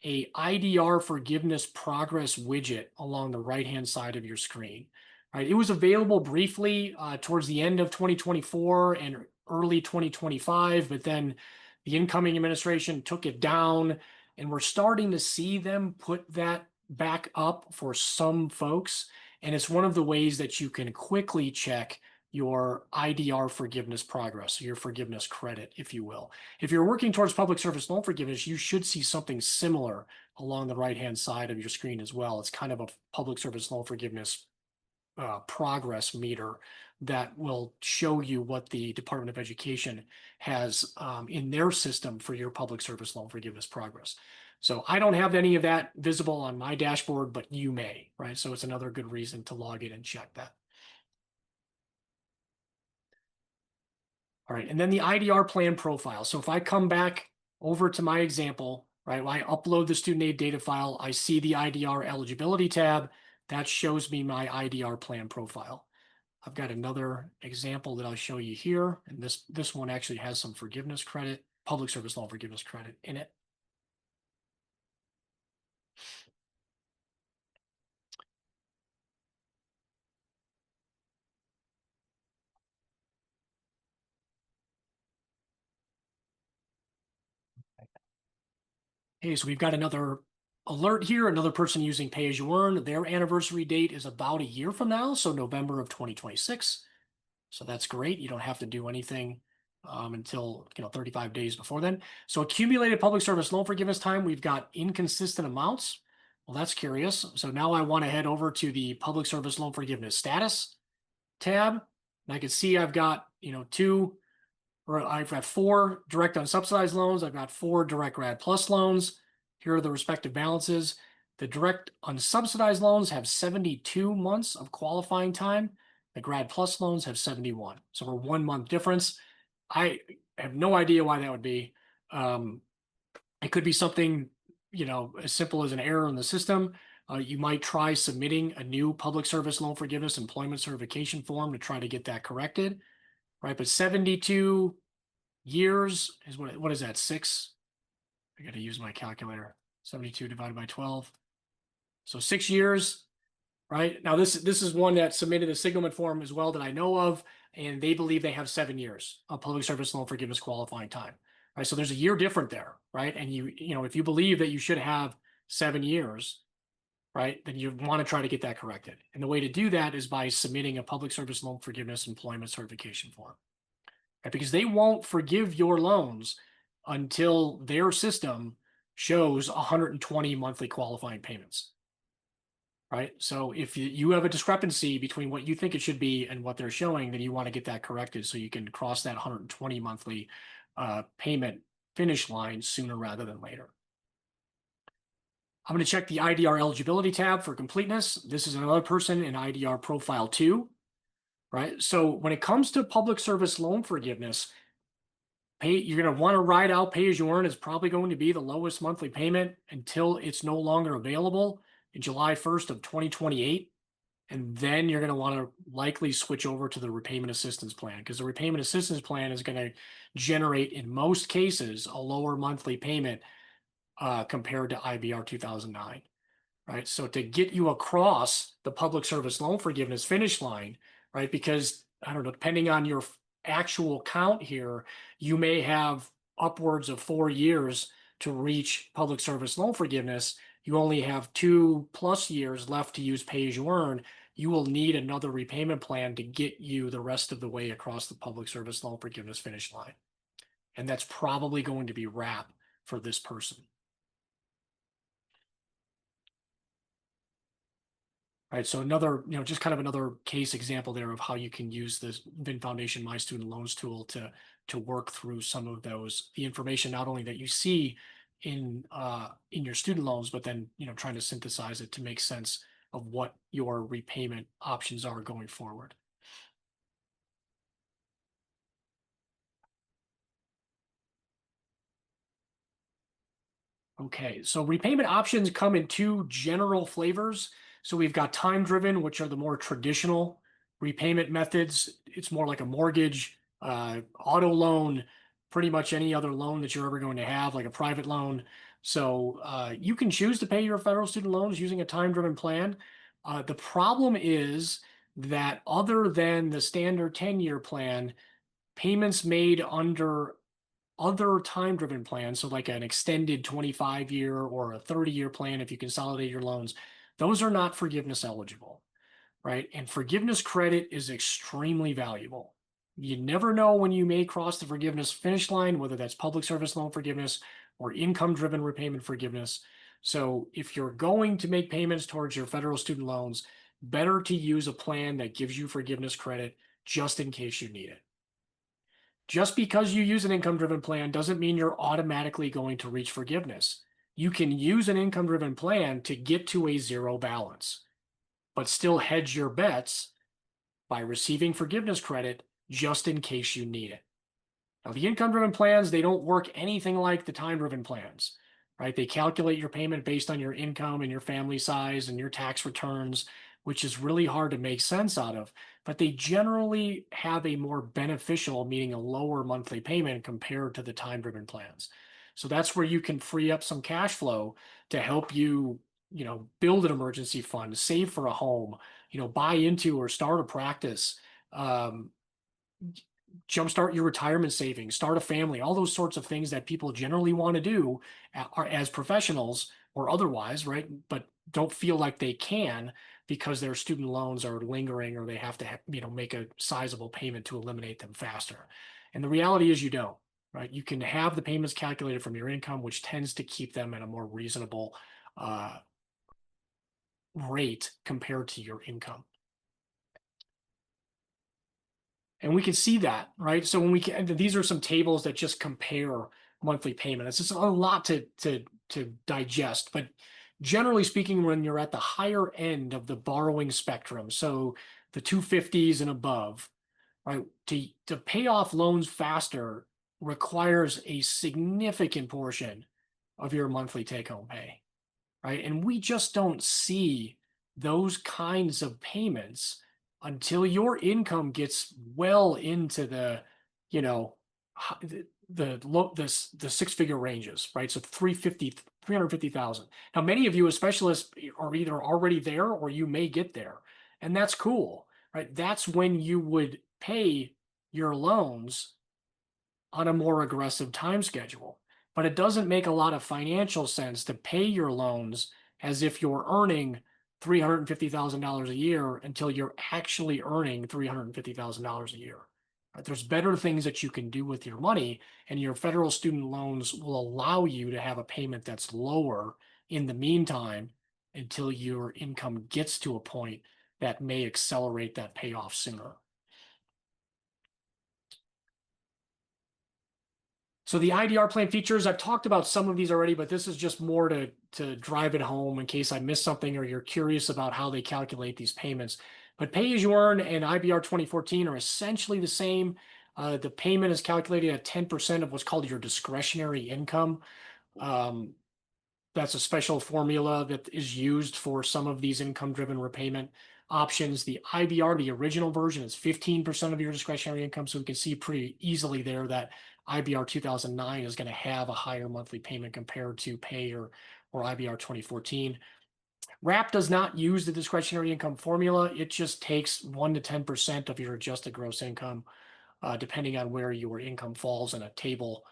a IDR forgiveness progress widget along the right-hand side of your screen. Right? It was available briefly towards the end of 2024 and early 2025, but then the incoming administration took it down, and we're starting to see them put that back up for some folks. And it's one of the ways that you can quickly check your IDR forgiveness progress, your forgiveness credit, if you will. If you're working towards public service loan forgiveness, you should see something similar along the right-hand side of your screen as well. It's kind of a public service loan forgiveness progress meter that will show you what the Department of Education has in their system for your public service loan forgiveness progress. So I don't have any of that visible on my dashboard, but you may, right? So it's another good reason to log in and check that. All right, and then the IDR plan profile. So if I come back over to my example, right, when I upload the student aid data file, I see the IDR eligibility tab. That shows me my IDR plan profile. I've got another example that I'll show you here, and this one actually has some forgiveness credit, public service loan forgiveness credit in it. Hey, so we've got another alert here, another person using pay-as-you-earn. Their anniversary date is about a year from now, so November of 2026. So that's great. You don't have to do anything until 35 days before then. So accumulated public service loan forgiveness time, we've got inconsistent amounts. Well, that's curious. So now I want to head over to the public service loan forgiveness status tab. And I can see I've got, I've got 4 direct unsubsidized loans. I've got 4 direct grad plus loans. Here are the respective balances. The direct unsubsidized loans have 72 months of qualifying time. The grad plus loans have 71. So we're 1 month difference. I have no idea why that would be. It could be something, as simple as an error in the system. You might try submitting a new public service loan forgiveness employment certification form to try to get that corrected, right? But 72 years is what is that, 6? I got to use my calculator. 72 divided by 12. So 6 years, right? Now this is one that submitted a signalment form as well that I know of, and they believe they have 7 years of public service loan forgiveness qualifying time. Right? So there's a year different there, right? And you know, if you believe that you should have 7 years, right, then you want to try to get that corrected. And the way to do that is by submitting a public service loan forgiveness employment certification form. Right? Because they won't forgive your loans until their system shows 120 monthly qualifying payments. Right. So if you have a discrepancy between what you think it should be and what they're showing, then you want to get that corrected so you can cross that 120 monthly payment finish line sooner rather than later. I'm going to check the IDR eligibility tab for completeness. This is another person in IDR profile 2. Right. So when it comes to public service loan forgiveness, you're going to want to ride out pay as you earn is probably going to be the lowest monthly payment until it's no longer available in July 1st of 2028. And then you're going to want to likely switch over to the repayment assistance plan, because the repayment assistance plan is going to generate, in most cases, a lower monthly payment compared to IBR 2009. Right. So to get you across the public service loan forgiveness finish line, right, because I don't know, depending on your actual count here, you may have upwards of 4 years to reach public service loan forgiveness. You only have 2+ years left to use pay as you earn. You will need another repayment plan to get you the rest of the way across the public service loan forgiveness finish line. And that's probably going to be RAP for this person. Right, so another, just kind of another case example there of how you can use this VIN Foundation My Student Loans tool to work through some of the information not only that you see in your student loans, but then trying to synthesize it to make sense of what your repayment options are going forward. Okay, so repayment options come in 2 general flavors. So we've got time-driven, which are the more traditional repayment methods. It's more like a mortgage, auto loan, pretty much any other loan that you're ever going to have, like a private loan. So you can choose to pay your federal student loans using a time-driven plan. The problem is that other than the standard 10-year plan, payments made under other time-driven plans, so like an extended 25-year or a 30-year plan, if you consolidate your loans, those are not forgiveness eligible, right? And forgiveness credit is extremely valuable. You never know when you may cross the forgiveness finish line, whether that's public service loan forgiveness or income-driven repayment forgiveness. So if you're going to make payments towards your federal student loans, better to use a plan that gives you forgiveness credit just in case you need it. Just because you use an income-driven plan doesn't mean you're automatically going to reach forgiveness. You can use an income-driven plan to get to a zero balance, but still hedge your bets by receiving forgiveness credit just in case you need it. Now, the income-driven plans, they don't work anything like the time-driven plans, right? They calculate your payment based on your income and your family size and your tax returns, which is really hard to make sense out of, but they generally have a more beneficial, meaning a lower monthly payment compared to the time-driven plans. So that's where you can free up some cash flow to help you, build an emergency fund, save for a home, buy into or start a practice, jumpstart your retirement savings, start a family, all those sorts of things that people generally want to do as professionals or otherwise, right? But don't feel like they can because their student loans are lingering or they have to, make a sizable payment to eliminate them faster. And the reality is you don't, right? You can have the payments calculated from your income, which tends to keep them at a more reasonable rate compared to your income. And we can see that, right? So when these are some tables that just compare monthly payment. It's just a lot to digest, but generally speaking, when you're at the higher end of the borrowing spectrum, so the 250s and above, right, to pay off loans faster requires a significant portion of your monthly take-home pay, right? And we just don't see those kinds of payments until your income gets well into the, the six-figure ranges, right? So 350,000. Now, many of you as specialists are either already there or you may get there, and that's cool, right? That's when you would pay your loans on a more aggressive time schedule. But it doesn't make a lot of financial sense to pay your loans as if you're earning $350,000 a year until you're actually earning $350,000 a year. Right? There's better things that you can do with your money, and your federal student loans will allow you to have a payment that's lower in the meantime until your income gets to a point that may accelerate that payoff sooner. So the IDR plan features, I've talked about some of these already, but this is just more to drive it home in case I missed something or you're curious about how they calculate these payments. But pay as you earn and IBR 2014 are essentially the same. The payment is calculated at 10% of what's called your discretionary income. That's a special formula that is used for some of these income-driven repayment options. The IBR, the original version, is 15% of your discretionary income. So we can see pretty easily there that IBR 2009 is going to have a higher monthly payment compared to pay or IBR 2014. RAP does not use the discretionary income formula. It just takes 1 to 10% of your adjusted gross income, depending on where your income falls in a table.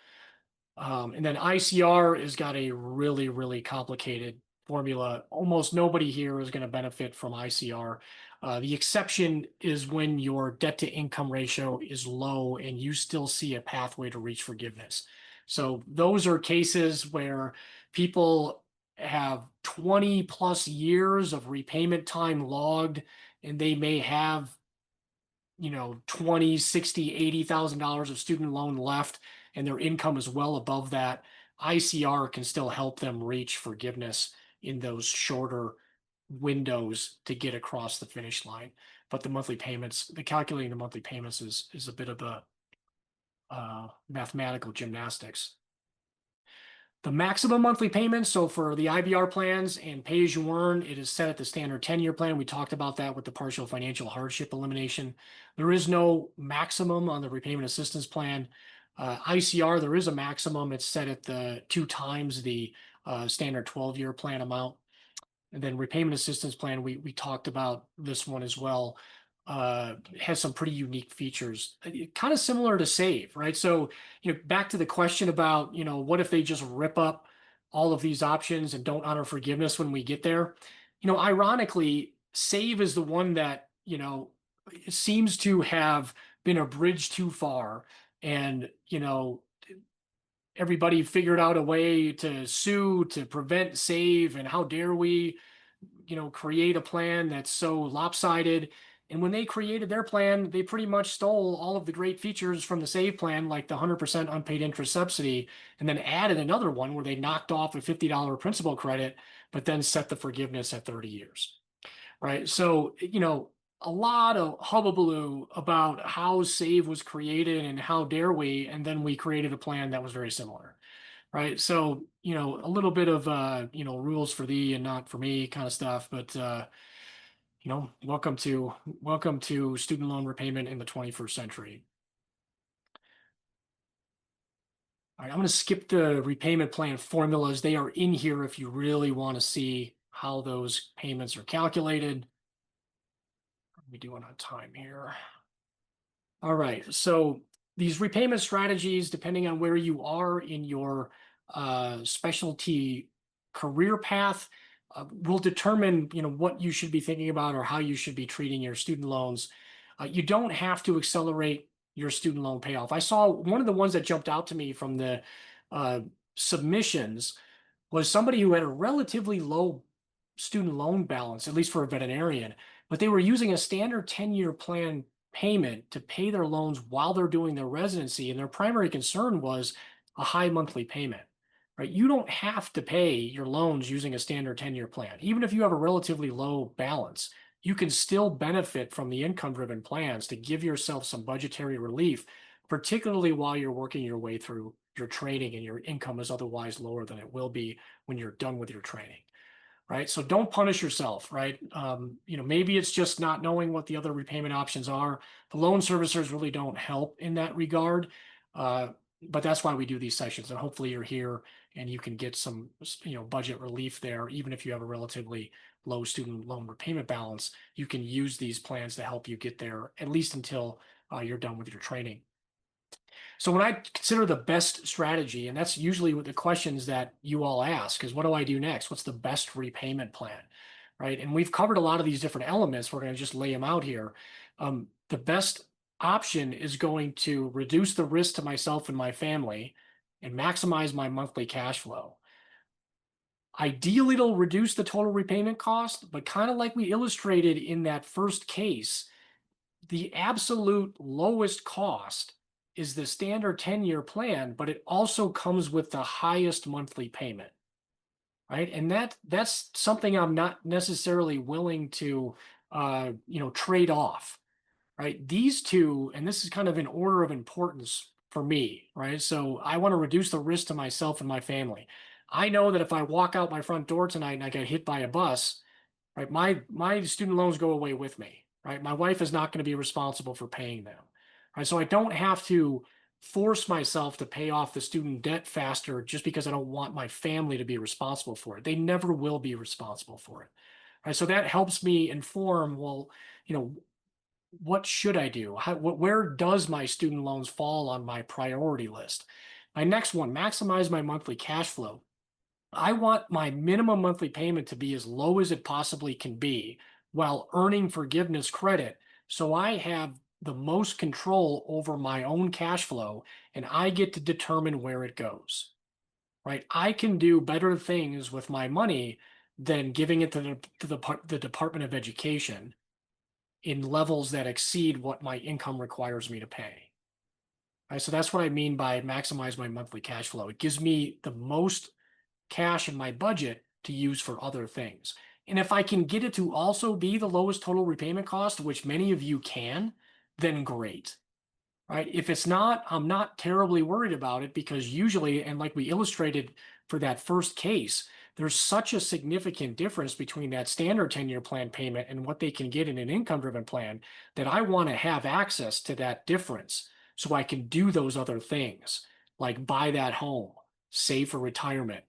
And then ICR has got a really, really complicated formula. Almost nobody here is going to benefit from ICR. The exception is when your debt to income ratio is low and you still see a pathway to reach forgiveness. So those are cases where people have 20 plus years of repayment time logged, and they may have 20, 60, $80,000 of student loan left, and their income is well above that. ICR can still help them reach forgiveness in those shorter windows to get across the finish line. But the monthly payments, the calculating the monthly payments is a bit of a mathematical gymnastics. The maximum monthly payment, so for the IBR plans and pay as you earn, it is set at the standard 10-year plan. We talked about that with the partial financial hardship elimination. There is no maximum on the repayment assistance plan. ICR, there is a maximum. It's set at the 2 times the standard 12-year plan amount. And then repayment assistance plan, we talked about this one as well. Has some pretty unique features, kind of similar to SAVE, right? So, back to the question about, what if they just rip up all of these options and don't honor forgiveness when we get there? Ironically, SAVE is the one that, seems to have been a bridge too far. And, everybody figured out a way to sue to prevent SAVE, and how dare we, create a plan that's so lopsided. And when they created their plan, they pretty much stole all of the great features from the SAVE plan, like the 100% unpaid interest subsidy, and then added another one where they knocked off a $50 principal credit, but then set the forgiveness at 30 years, right? So, a lot of hubbubaloo about how SAVE was created and how dare we, and then we created a plan that was very similar, right? So, a little bit of, rules for thee and not for me kind of stuff, but, welcome to student loan repayment in the 21st century. All right, I'm going to skip the repayment plan formulas. They are in here if you really want to see how those payments are calculated. What are we doing on time here? All right, so these repayment strategies, depending on where you are in your specialty career path, will determine what you should be thinking about or how you should be treating your student loans. You don't have to accelerate your student loan payoff. I saw one of the ones that jumped out to me from the submissions was somebody who had a relatively low student loan balance, at least for a veterinarian, but they were using a standard 10-year plan payment to pay their loans while they're doing their residency, and their primary concern was a high monthly payment. Right? You don't have to pay your loans using a standard 10-year plan. Even if you have a relatively low balance, you can still benefit from the income-driven plans to give yourself some budgetary relief, particularly while you're working your way through your training and your income is otherwise lower than it will be when you're done with your training. Right? So don't punish yourself, right? Maybe it's just not knowing what the other repayment options are. The loan servicers really don't help in that regard. But that's why we do these sessions, and hopefully you're here and you can get some, budget relief there. Even if you have a relatively low student loan repayment balance, you can use these plans to help you get there, at least until you're done with your training. So when I consider the best strategy, and that's usually what the questions that you all ask, is what do I do next? What's the best repayment plan, right? And we've covered a lot of these different elements. We're going to just lay them out here. The best option is going to reduce the risk to myself and my family and maximize my monthly cash flow. Ideally, it'll reduce the total repayment cost, but kind of like we illustrated in that first case, the absolute lowest cost is the standard 10-year plan, but it also comes with the highest monthly payment, right? And that's something I'm not necessarily willing to trade off, right? These two, and this is kind of in order of importance for me, right? So I want to reduce the risk to myself and my family. I know that if I walk out my front door tonight and I get hit by a bus, right, my student loans go away with me, right? My wife is not going to be responsible for paying them, right? So I don't have to force myself to pay off the student debt faster just because I don't want my family to be responsible for it. They never will be responsible for it, right? So that helps me inform, well, what should I do? Where does my student loans fall on my priority list? My next one, maximize my monthly cash flow. I want my minimum monthly payment to be as low as it possibly can be while earning forgiveness credit. So I have the most control over my own cash flow and I get to determine where it goes, right? I can do better things with my money than giving it to the Department of Education in levels that exceed what my income requires me to pay. Right, so that's what I mean by maximize my monthly cash flow. It gives me the most cash in my budget to use for other things. And if I can get it to also be the lowest total repayment cost, which many of you can, then great. Right? If it's not, I'm not terribly worried about it because usually, and like we illustrated for that first case, there's such a significant difference between that standard 10-year plan payment and what they can get in an income-driven plan that I want to have access to that difference so I can do those other things, like buy that home, save for retirement,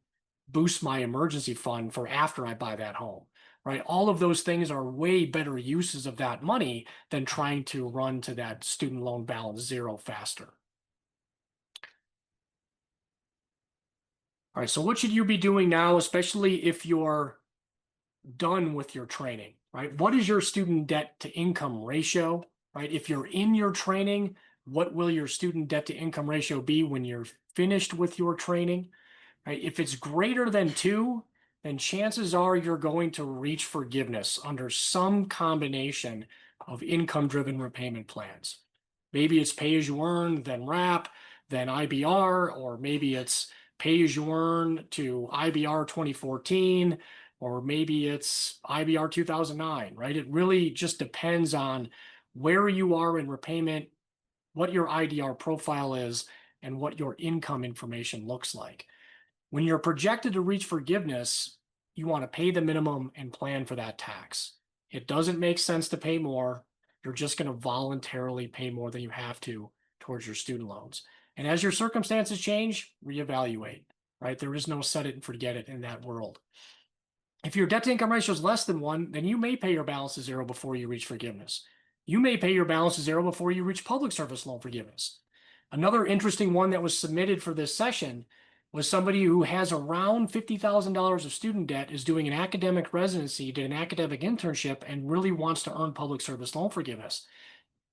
boost my emergency fund for after I buy that home, right? All of those things are way better uses of that money than trying to run to that student loan balance zero faster. All right, so what should you be doing now, especially if you're done with your training, right? What is your student debt to income ratio, right? If you're in your training, what will your student debt to income ratio be when you're finished with your training? Right? If it's greater than 2, then chances are you're going to reach forgiveness under some combination of income-driven repayment plans. Maybe it's pay-as-you-earn, then RAP, then IBR, or maybe it's pay-as-you-earn to IBR 2014, or maybe it's IBR 2009, right? It really just depends on where you are in repayment, what your IDR profile is, and what your income information looks like. When you're projected to reach forgiveness, you want to pay the minimum and plan for that tax. It doesn't make sense to pay more. You're just going to voluntarily pay more than you have to towards your student loans. And as your circumstances change, reevaluate, right? There is no set it and forget it in that world. If your debt to income ratio is less than 1, then you may pay your balance to zero before you reach forgiveness. You may pay your balance to zero before you reach public service loan forgiveness. Another interesting one that was submitted for this session was somebody who has around $50,000 of student debt, is doing an academic residency, did an academic internship, and really wants to earn public service loan forgiveness.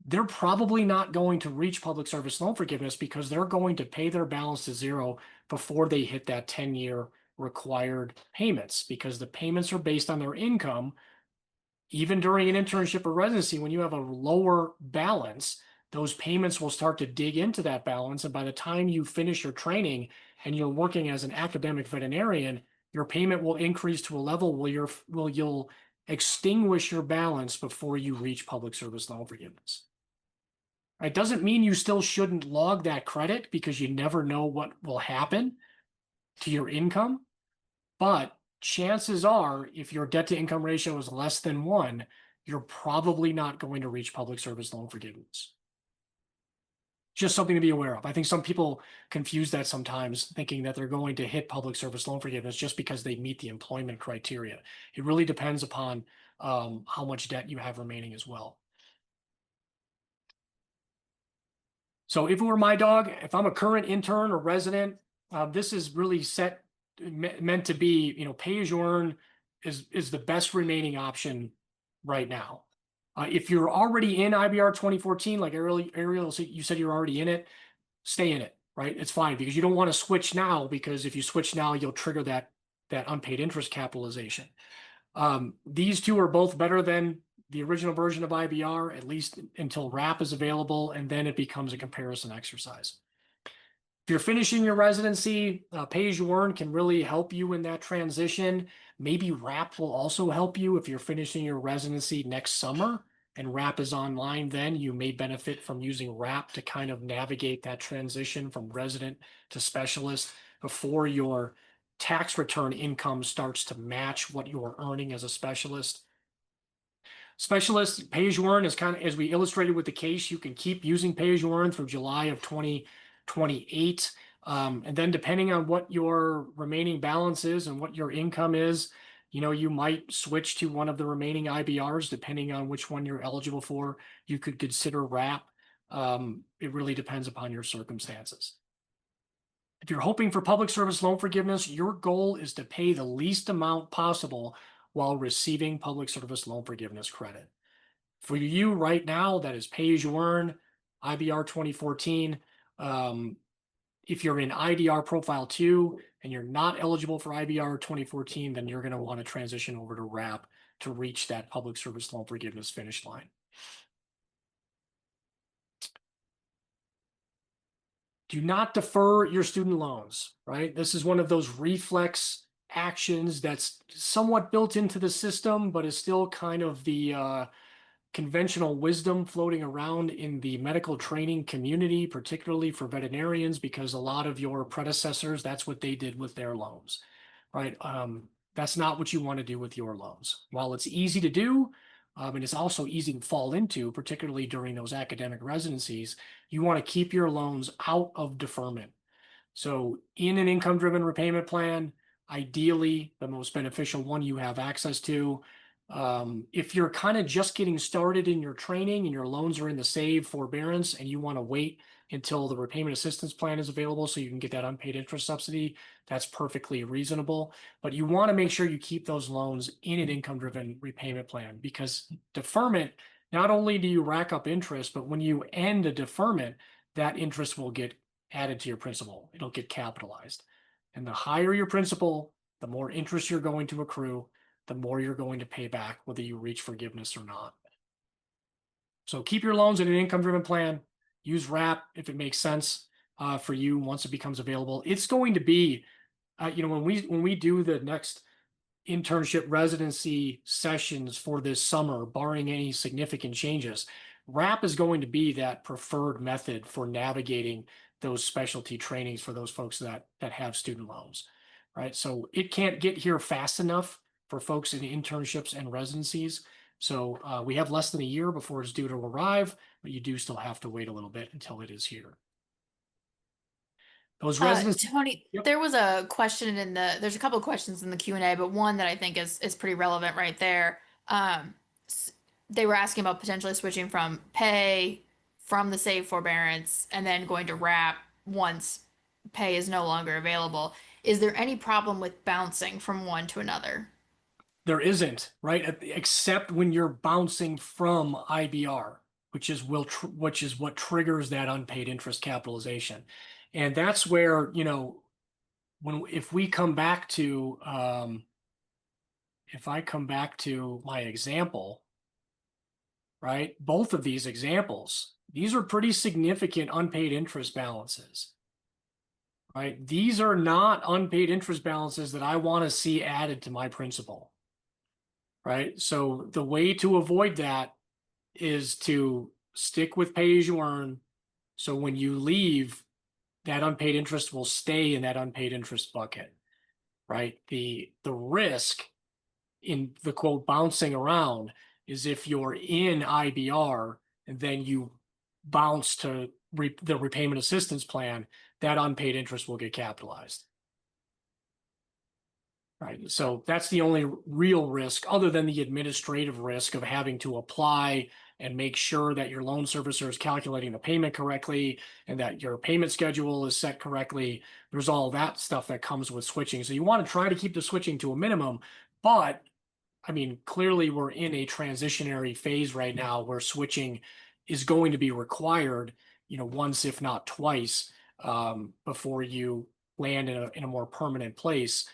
They're probably not going to reach public service loan forgiveness because they're going to pay their balance to zero before they hit that 10-year required payments, because the payments are based on their income. Even during an internship or residency, when you have a lower balance, those payments will start to dig into that balance. And by the time you finish your training and you're working as an academic veterinarian, your payment will increase to a level where you'll extinguish your balance before you reach public service loan forgiveness. It doesn't mean you still shouldn't log that credit because you never know what will happen to your income. But chances are, if your debt to income ratio is less than 1, you're probably not going to reach public service loan forgiveness. Just something to be aware of. I think some people confuse that sometimes, thinking that they're going to hit public service loan forgiveness just because they meet the employment criteria. It really depends upon how much debt you have remaining as well. So if it were my dog, if I'm a current intern or resident, this is really meant to be, pay as you earn is the best remaining option right now. If you're already in IBR 2014, like Ariel, you said you're already in it, stay in it, right? It's fine because you don't want to switch now, because if you switch now, you'll trigger that unpaid interest capitalization. These two are both better than the original version of IBR, at least until RAP is available, and then it becomes a comparison exercise. If you're finishing your residency, pay as you earn can really help you in that transition. Maybe RAP will also help you if you're finishing your residency next summer and RAP is online. Then you may benefit from using RAP to kind of navigate that transition from resident to specialist before your tax return income starts to match what you're earning as a specialist. Specialist pay as you earn is kind of, as we illustrated with the case, you can keep using pay as you earn through July of 2028. And then depending on what your remaining balance is and what your income is, you might switch to one of the remaining IBRs, depending on which one you're eligible for. You could consider RAP. It really depends upon your circumstances. If you're hoping for public service loan forgiveness, your goal is to pay the least amount possible while receiving public service loan forgiveness credit. For you right now, that is pay as you earn, IBR 2014. If you're in IDR Profile 2 and you're not eligible for IBR 2014, then you're going to want to transition over to RAP to reach that public service loan forgiveness finish line. Do not defer your student loans, right? This is one of those reflex actions that's somewhat built into the system, but is still kind of the conventional wisdom floating around in the medical training community, particularly for veterinarians, because a lot of your predecessors, that's what they did with their loans, right? That's not what you want to do with your loans. While it's easy to do, and it's also easy to fall into, particularly during those academic residencies, you want to keep your loans out of deferment. So in an income-driven repayment plan, ideally the most beneficial one you have access to. If you're kind of just getting started in your training and your loans are in the save forbearance and you want to wait until the repayment assistance plan is available so you can get that unpaid interest subsidy, that's perfectly reasonable. But you want to make sure you keep those loans in an income-driven repayment plan, because deferment, not only do you rack up interest, but when you end a deferment, that interest will get added to your principal. It'll get capitalized. And the higher your principal, the more interest you're going to accrue, the more you're going to pay back, whether you reach forgiveness or not. So keep your loans in an income-driven plan. Use RAP if it makes sense for you once it becomes available. It's going to be, when we do the next internship residency sessions for this summer, barring any significant changes, RAP is going to be that preferred method for navigating those specialty trainings for those folks that have student loans, right? So it can't get here fast enough for folks in internships and residencies. So we have less than a year before it's due to arrive, but you do still have to wait a little bit until it is here. Those residents. Tony, Yep. there was a question there's a couple of questions in the Q&A, but one that I think is pretty relevant right there. They were asking about potentially switching from pay from the save forbearance and then going to RAP once pay is no longer available. Is there any problem with bouncing from one to another? There isn't, right? Except when you're bouncing from IBR, which is what triggers that unpaid interest capitalization. And that's where, if I come back to my example, right? Both of these examples, these are pretty significant unpaid interest balances, right? These are not unpaid interest balances that I want to see added to my principal, right? So the way to avoid that is to stick with pay as you earn. So when you leave, that unpaid interest will stay in that unpaid interest bucket, right? The risk in the quote bouncing around is if you're in IBR and then you bounce to the repayment assistance plan, that unpaid interest will get capitalized. Right. So that's the only real risk other than the administrative risk of having to apply and make sure that your loan servicer is calculating the payment correctly and that your payment schedule is set correctly. There's all that stuff that comes with switching. So you want to try to keep the switching to a minimum, but I mean, clearly we're in a transitionary phase right now where switching is going to be required, once if not twice, before you land in a more permanent place.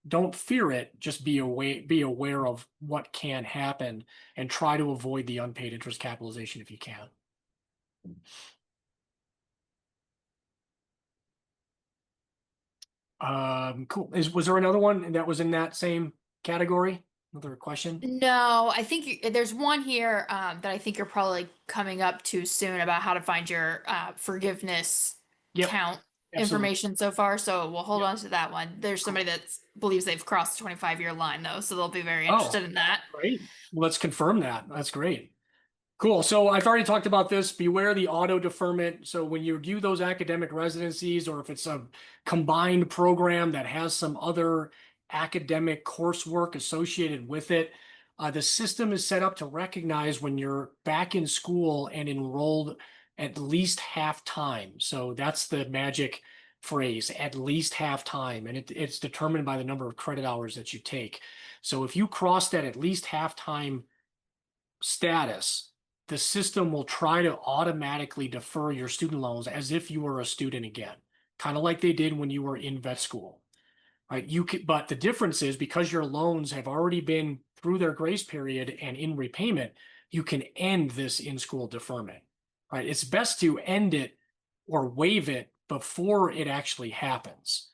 Don't fear it. Just be aware of what can happen and try to avoid the unpaid interest capitalization if you can. Cool. Was there another one that was in that same category? Another question? No, I think there's one here that I think you're probably coming up to soon about how to find your forgiveness Yep, count absolutely. information so far. So we'll hold Yep. on to that one. There's somebody Cool. that believes they've crossed the 25-year line though, so they'll be very Oh, interested in that. great. Let's confirm that. That's great. Cool. So I've already talked about this. Beware the auto deferment. So when you do those academic residencies, or if it's a combined program that has some other academic coursework associated with it, the system is set up to recognize when you're back in school and enrolled at least half time. So that's the magic phrase, at least half time. And it's determined by the number of credit hours that you take. So if you cross that at least half time status, the system will try to automatically defer your student loans as if you were a student again, kind of like they did when you were in vet school, right? But the difference is because your loans have already been through their grace period and in repayment, you can end this in-school deferment, right? It's best to end it or waive it before it actually happens,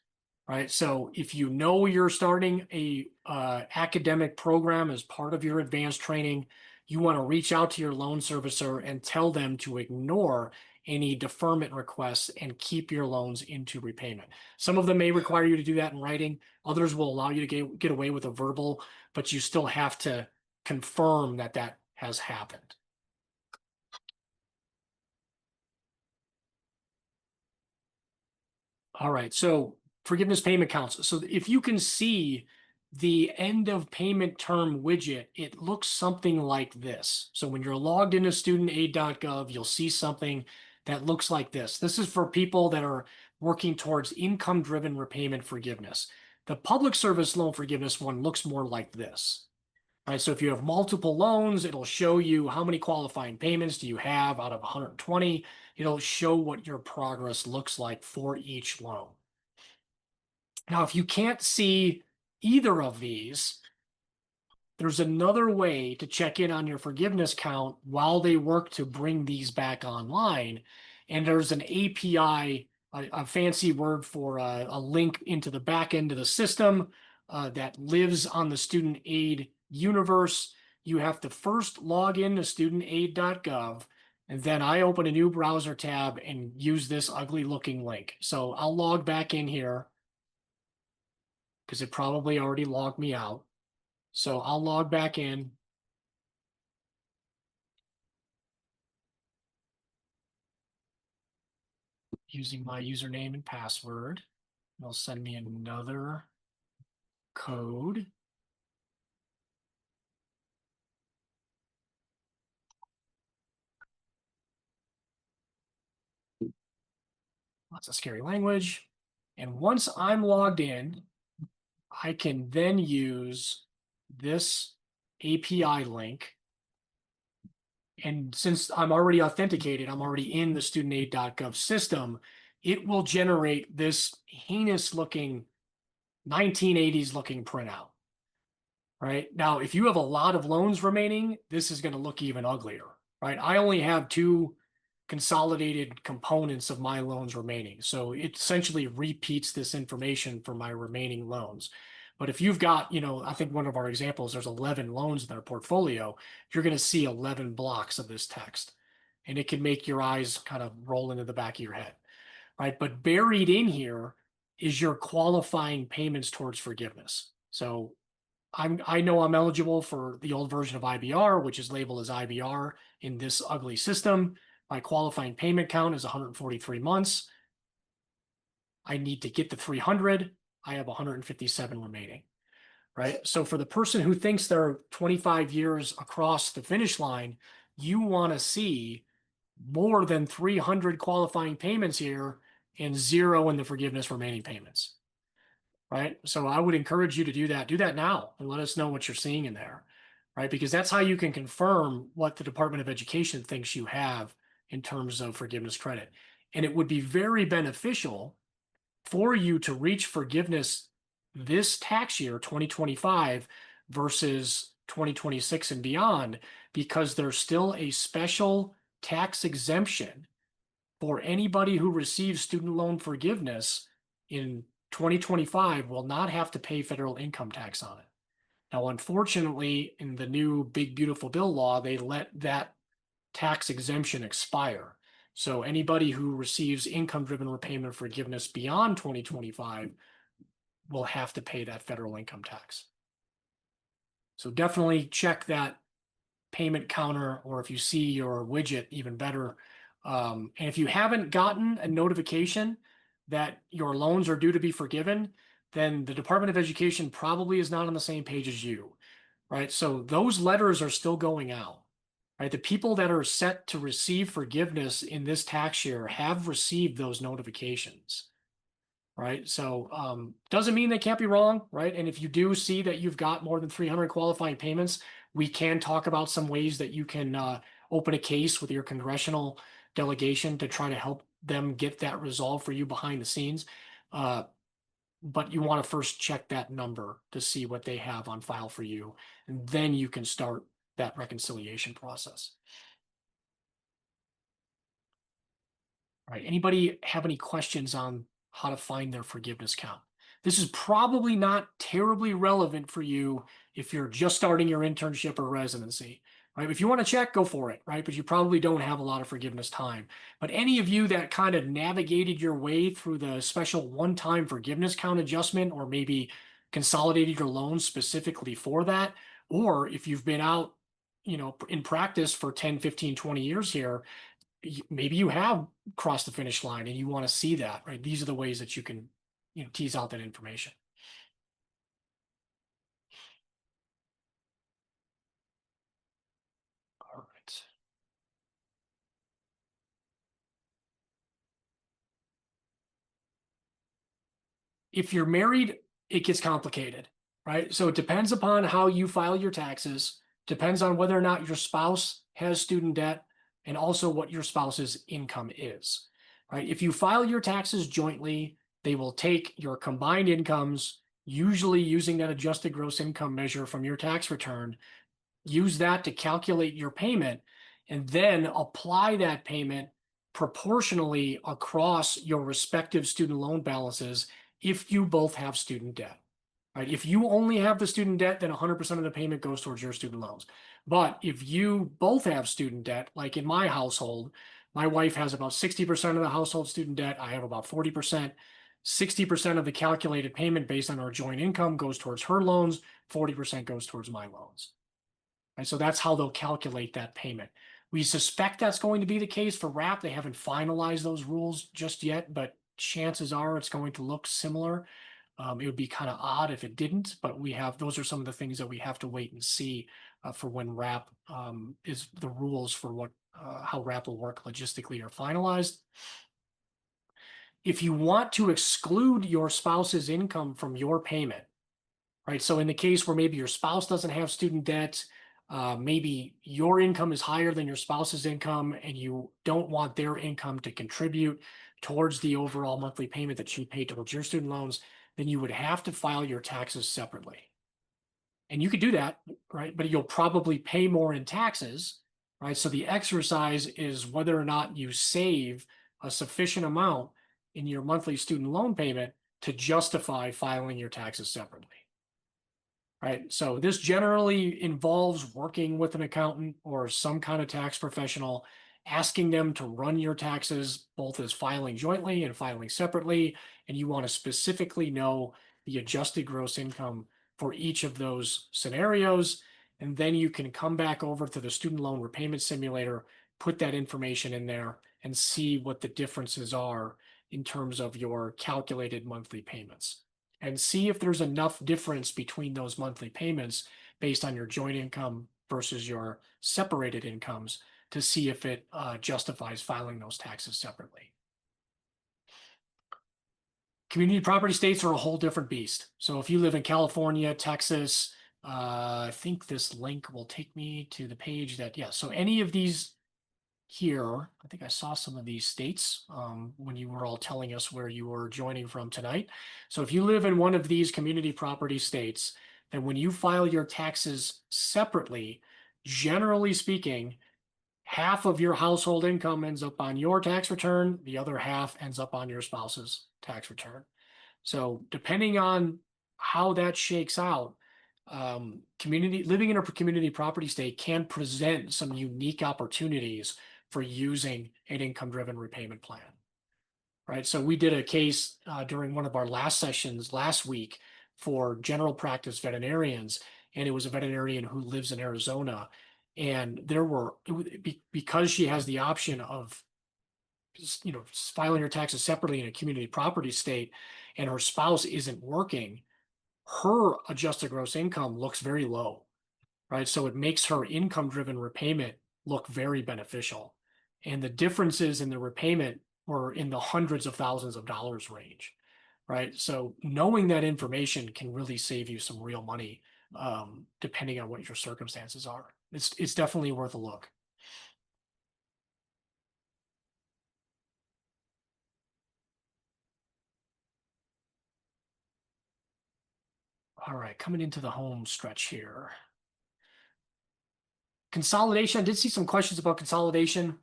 right? So if you know you're starting a academic program as part of your advanced training, you want to reach out to your loan servicer and tell them to ignore any deferment requests and keep your loans into repayment. Some of them may require you to do that in writing. Others will allow you to get away with a verbal, but you still have to confirm that that has happened. All right, so forgiveness payment counts. So if you can see the end of payment term widget, it looks something like this. So when you're logged into studentaid.gov, you'll see something that looks like this. This is for people that are working towards income-driven repayment forgiveness. The public service loan forgiveness one looks more like this. All right, so if you have multiple loans, it'll show you how many qualifying payments do you have out of 120. It'll show what your progress looks like for each loan. Now, if you can't see either of these, there's another way to check in on your forgiveness count while they work to bring these back online. And there's an API, a fancy word for a link into the back end of the system that lives on the student aid universe. You have to first log in to studentaid.gov, and then I open a new browser tab and use this ugly looking link. So I'll log back in here because it probably already logged me out. So I'll log back in. Using my username and password. They'll send me another code. Lots of scary language. And once I'm logged in, I can then use this API link. And since I'm already authenticated, I'm already in the studentaid.gov system, it will generate this heinous looking 1980s looking printout. Right now, if you have a lot of loans remaining, this is going to look even uglier, right? I only have two consolidated components of my loans remaining. So it essentially repeats this information for my remaining loans. But if you've got, I think one of our examples, there's 11 loans in their portfolio, you're going to see 11 blocks of this text. And it can make your eyes kind of roll into the back of your head, right? But buried in here is your qualifying payments towards forgiveness. So I know I'm eligible for the old version of IBR, which is labeled as IBR in this ugly system. My qualifying payment count is 143 months. I need to get the 300. I have 157 remaining, right? So for the person who thinks they're 25 years across the finish line, you want to see more than 300 qualifying payments here and 0 in the forgiveness remaining payments, right? So I would encourage you to do that. Do that now and let us know what you're seeing in there, right? Because that's how you can confirm what the Department of Education thinks you have in terms of forgiveness credit. And it would be very beneficial for you to reach forgiveness this tax year, 2025 versus 2026 and beyond, because there's still a special tax exemption for anybody who receives student loan forgiveness in 2025 will not have to pay federal income tax on it. Now, unfortunately, in the new Big Beautiful Bill law, they let that tax exemption expire. So anybody who receives income-driven repayment forgiveness beyond 2025 will have to pay that federal income tax. So definitely check that payment counter, or if you see your widget, even better. And if you haven't gotten a notification that your loans are due to be forgiven, then the Department of Education probably is not on the same page as you, right? So those letters are still going out, right? The people that are set to receive forgiveness in this tax year have received those notifications, right? So doesn't mean they can't be wrong, right? And if you do see that you've got more than 300 qualifying payments, we can talk about some ways that you can open a case with your congressional delegation to try to help them get that resolved for you behind the scenes. But you want to first check that number to see what they have on file for you, and then you can start that reconciliation process. All right, anybody have any questions on how to find their forgiveness count? This is probably not terribly relevant for you if you're just starting your internship or residency, right? If you want to check, go for it, right? But you probably don't have a lot of forgiveness time. But any of you that kind of navigated your way through the special one-time forgiveness count adjustment, or maybe consolidated your loans specifically for that, or if you've been out, in practice for 10, 15, 20 years here, maybe you have crossed the finish line and you want to see that, right? These are the ways that you can, tease out that information. All right. If you're married, it gets complicated, right? So it depends upon how you file your taxes, depends on whether or not your spouse has student debt, and also what your spouse's income is, right? If you file your taxes jointly, they will take your combined incomes, usually using that adjusted gross income measure from your tax return, use that to calculate your payment, and then apply that payment proportionally across your respective student loan balances if you both have student debt. Right? If you only have the student debt, then 100% of the payment goes towards your student loans. But if you both have student debt, like in my household, my wife has about 60% of the household student debt. I have about 40%. 60% of the calculated payment based on our joint income goes towards her loans. 40% goes towards my loans. And so that's how they'll calculate that payment. We suspect that's going to be the case for RAP. They haven't finalized those rules just yet, but chances are it's going to look similar. It would be kind of odd if it didn't, but those are some of the things that we have to wait and see for when RAP is the rules for how RAP will work logistically are finalized. If you want to exclude your spouse's income from your payment, right? So in the case where maybe your spouse doesn't have student debt, maybe your income is higher than your spouse's income and you don't want their income to contribute towards the overall monthly payment that you pay towards your student loans, then you would have to file your taxes separately. And you could do that, right? But you'll probably pay more in taxes, right? So the exercise is whether or not you save a sufficient amount in your monthly student loan payment to justify filing your taxes separately. Right. So this generally involves working with an accountant or some kind of tax professional, asking them to run your taxes both as filing jointly and filing separately. And you want to specifically know the adjusted gross income for each of those scenarios. And then you can come back over to the student loan repayment simulator, put that information in there and see what the differences are in terms of your calculated monthly payments. And see if there's enough difference between those monthly payments based on your joint income versus your separated incomes to see if it justifies filing those taxes separately. Community property states are a whole different beast. So if you live in California, Texas, I think this link will take me to the page that, yeah, so any of these here, I think I saw some of these states when you were all telling us where you were joining from tonight. So if you live in one of these community property states, then when you file your taxes separately, generally speaking, half of your household income ends up on your tax return, the other half ends up on your spouse's tax return. So depending on how that shakes out, living in a community property state can present some unique opportunities for using an income-driven repayment plan. Right. So we did a case during one of our last sessions last week for general practice veterinarians, and it was a veterinarian who lives in Arizona. And because she has the option of filing her taxes separately in a community property state and her spouse isn't working, her adjusted gross income looks very low, right? So it makes her income driven repayment look very beneficial. And the differences in the repayment were in the hundreds of thousands of dollars range, right? So knowing that information can really save you some real money, depending on what your circumstances are. It's definitely worth a look. All right, coming into the home stretch here. Consolidation, I did see some questions about consolidation.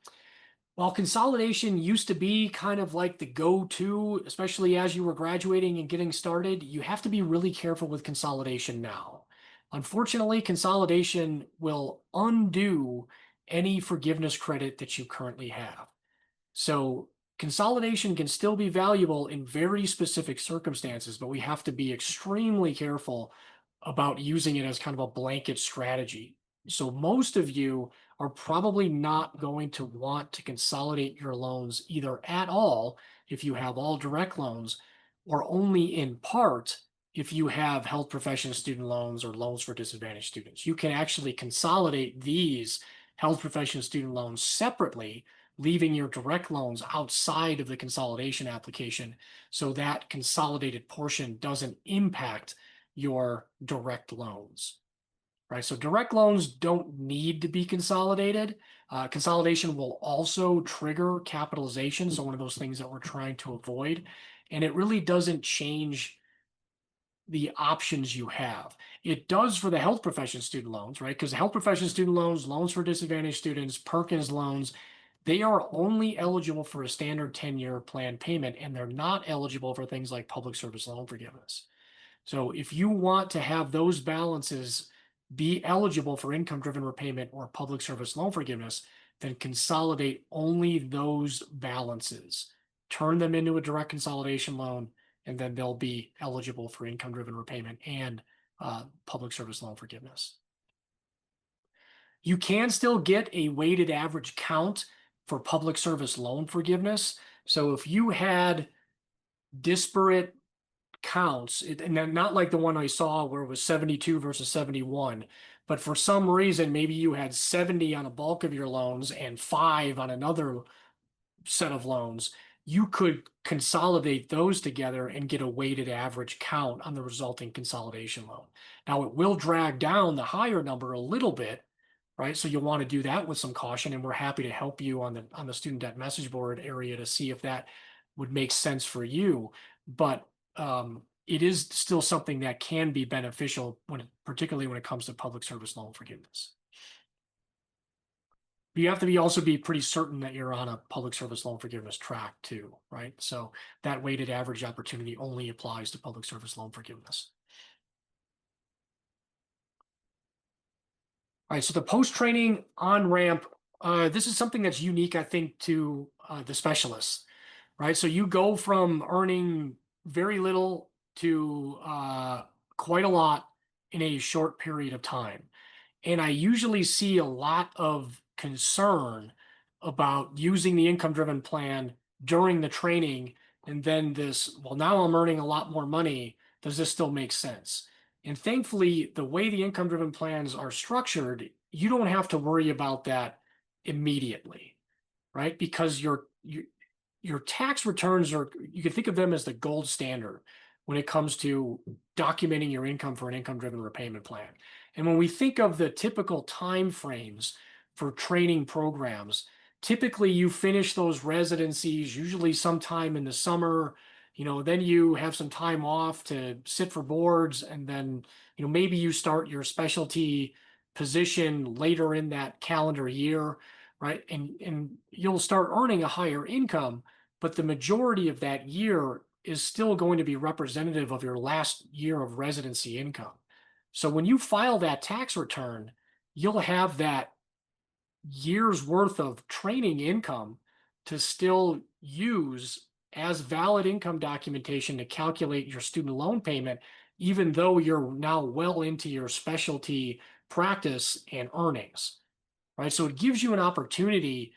While consolidation used to be kind of like the go-to, especially as you were graduating and getting started, you have to be really careful with consolidation now. Unfortunately, consolidation will undo any forgiveness credit that you currently have. So consolidation can still be valuable in very specific circumstances, but we have to be extremely careful about using it as kind of a blanket strategy. So most of you are probably not going to want to consolidate your loans either at all if you have all direct loans, or only in part if you have health profession student loans or loans for disadvantaged students. You can actually consolidate these health profession student loans separately, leaving your direct loans outside of the consolidation application, so that consolidated portion doesn't impact your direct loans. Right, so direct loans don't need to be consolidated. Consolidation will also trigger capitalization, so one of those things that we're trying to avoid. And it really doesn't change the options you have. It does for the health profession student loans, right? Because health profession student loans, loans for disadvantaged students, Perkins loans, they are only eligible for a standard 10-year plan payment, and they're not eligible for things like public service loan forgiveness. So if you want to have those balances be eligible for income-driven repayment or public service loan forgiveness, then consolidate only those balances. Turn them into a direct consolidation loan, and then they'll be eligible for income-driven repayment and public service loan forgiveness. You can still get a weighted average count for public service loan forgiveness. So if you had disparate counts, and not like the one I saw where it was 72 versus 71, but for some reason, maybe you had 70 on a bulk of your loans and 5 on another set of loans, you could consolidate those together and get a weighted average count on the resulting consolidation loan. Now, it will drag down the higher number a little bit, right? So you'll want to do that with some caution, and we're happy to help you on the student debt message board area to see if that would make sense for you. But it is still something that can be beneficial particularly when it comes to public service loan forgiveness. You have to also be pretty certain that you're on a public service loan forgiveness track too, right? So that weighted average opportunity only applies to public service loan forgiveness. All right, so the post-training on-ramp, this is something that's unique, I think, to the specialists, right? So you go from earning very little to quite a lot in a short period of time. And I usually see a lot of concern about using the income driven plan during the training. And then this, well, now I'm earning a lot more money. Does this still make sense? And thankfully, the way the income driven plans are structured, you don't have to worry about that immediately, right? Because your tax returns are, you can think of them as the gold standard when it comes to documenting your income for an income driven repayment plan. And when we think of the typical time frames for training programs, typically you finish those residencies usually sometime in the summer. Then you have some time off to sit for boards, and then maybe you start your specialty position later in that calendar year, right? And you'll start earning a higher income, but the majority of that year is still going to be representative of your last year of residency income. So when you file that tax return, you'll have that year's worth of training income to still use as valid income documentation to calculate your student loan payment, even though you're now well into your specialty practice and earnings, right? So it gives you an opportunity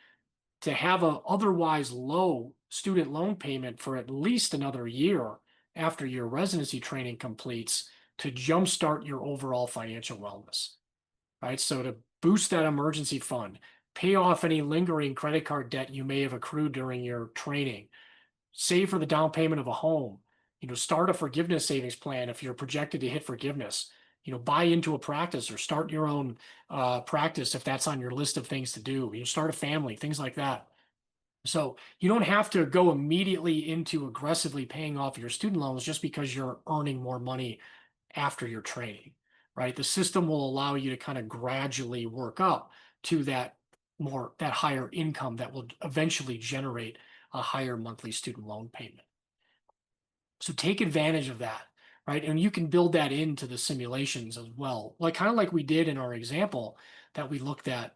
to have a otherwise low student loan payment for at least another year after your residency training completes to jumpstart your overall financial wellness, right? So to boost that emergency fund, pay off any lingering credit card debt you may have accrued during your training, save for the down payment of a home, start a forgiveness savings plan if you're projected to hit forgiveness, buy into a practice or start your own practice if that's on your list of things to do, start a family, things like that. So you don't have to go immediately into aggressively paying off your student loans just because you're earning more money after your training, right? The system will allow you to kind of gradually work up to that higher income that will eventually generate a higher monthly student loan payment. So take advantage of that, right? And you can build that into the simulations as well, like kind of like we did in our example that we looked at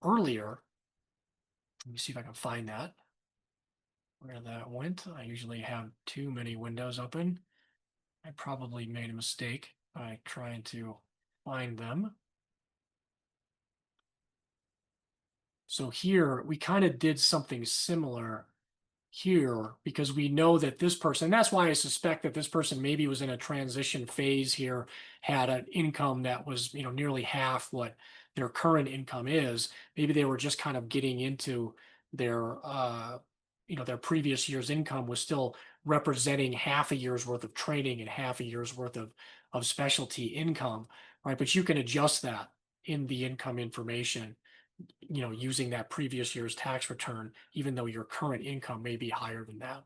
earlier. Let me see if I can find that. Where that went. I usually have too many windows open. I probably made a mistake by trying to find them. So here we kind of did something similar here because we know that this person, that's why I suspect that this person maybe was in a transition phase here, had an income that was, nearly half what their current income is. Maybe they were just kind of getting into their, their previous year's income was still representing half a year's worth of training and half a year's worth of specialty income, right? But you can adjust that in the income information, using that previous year's tax return, even though your current income may be higher than that.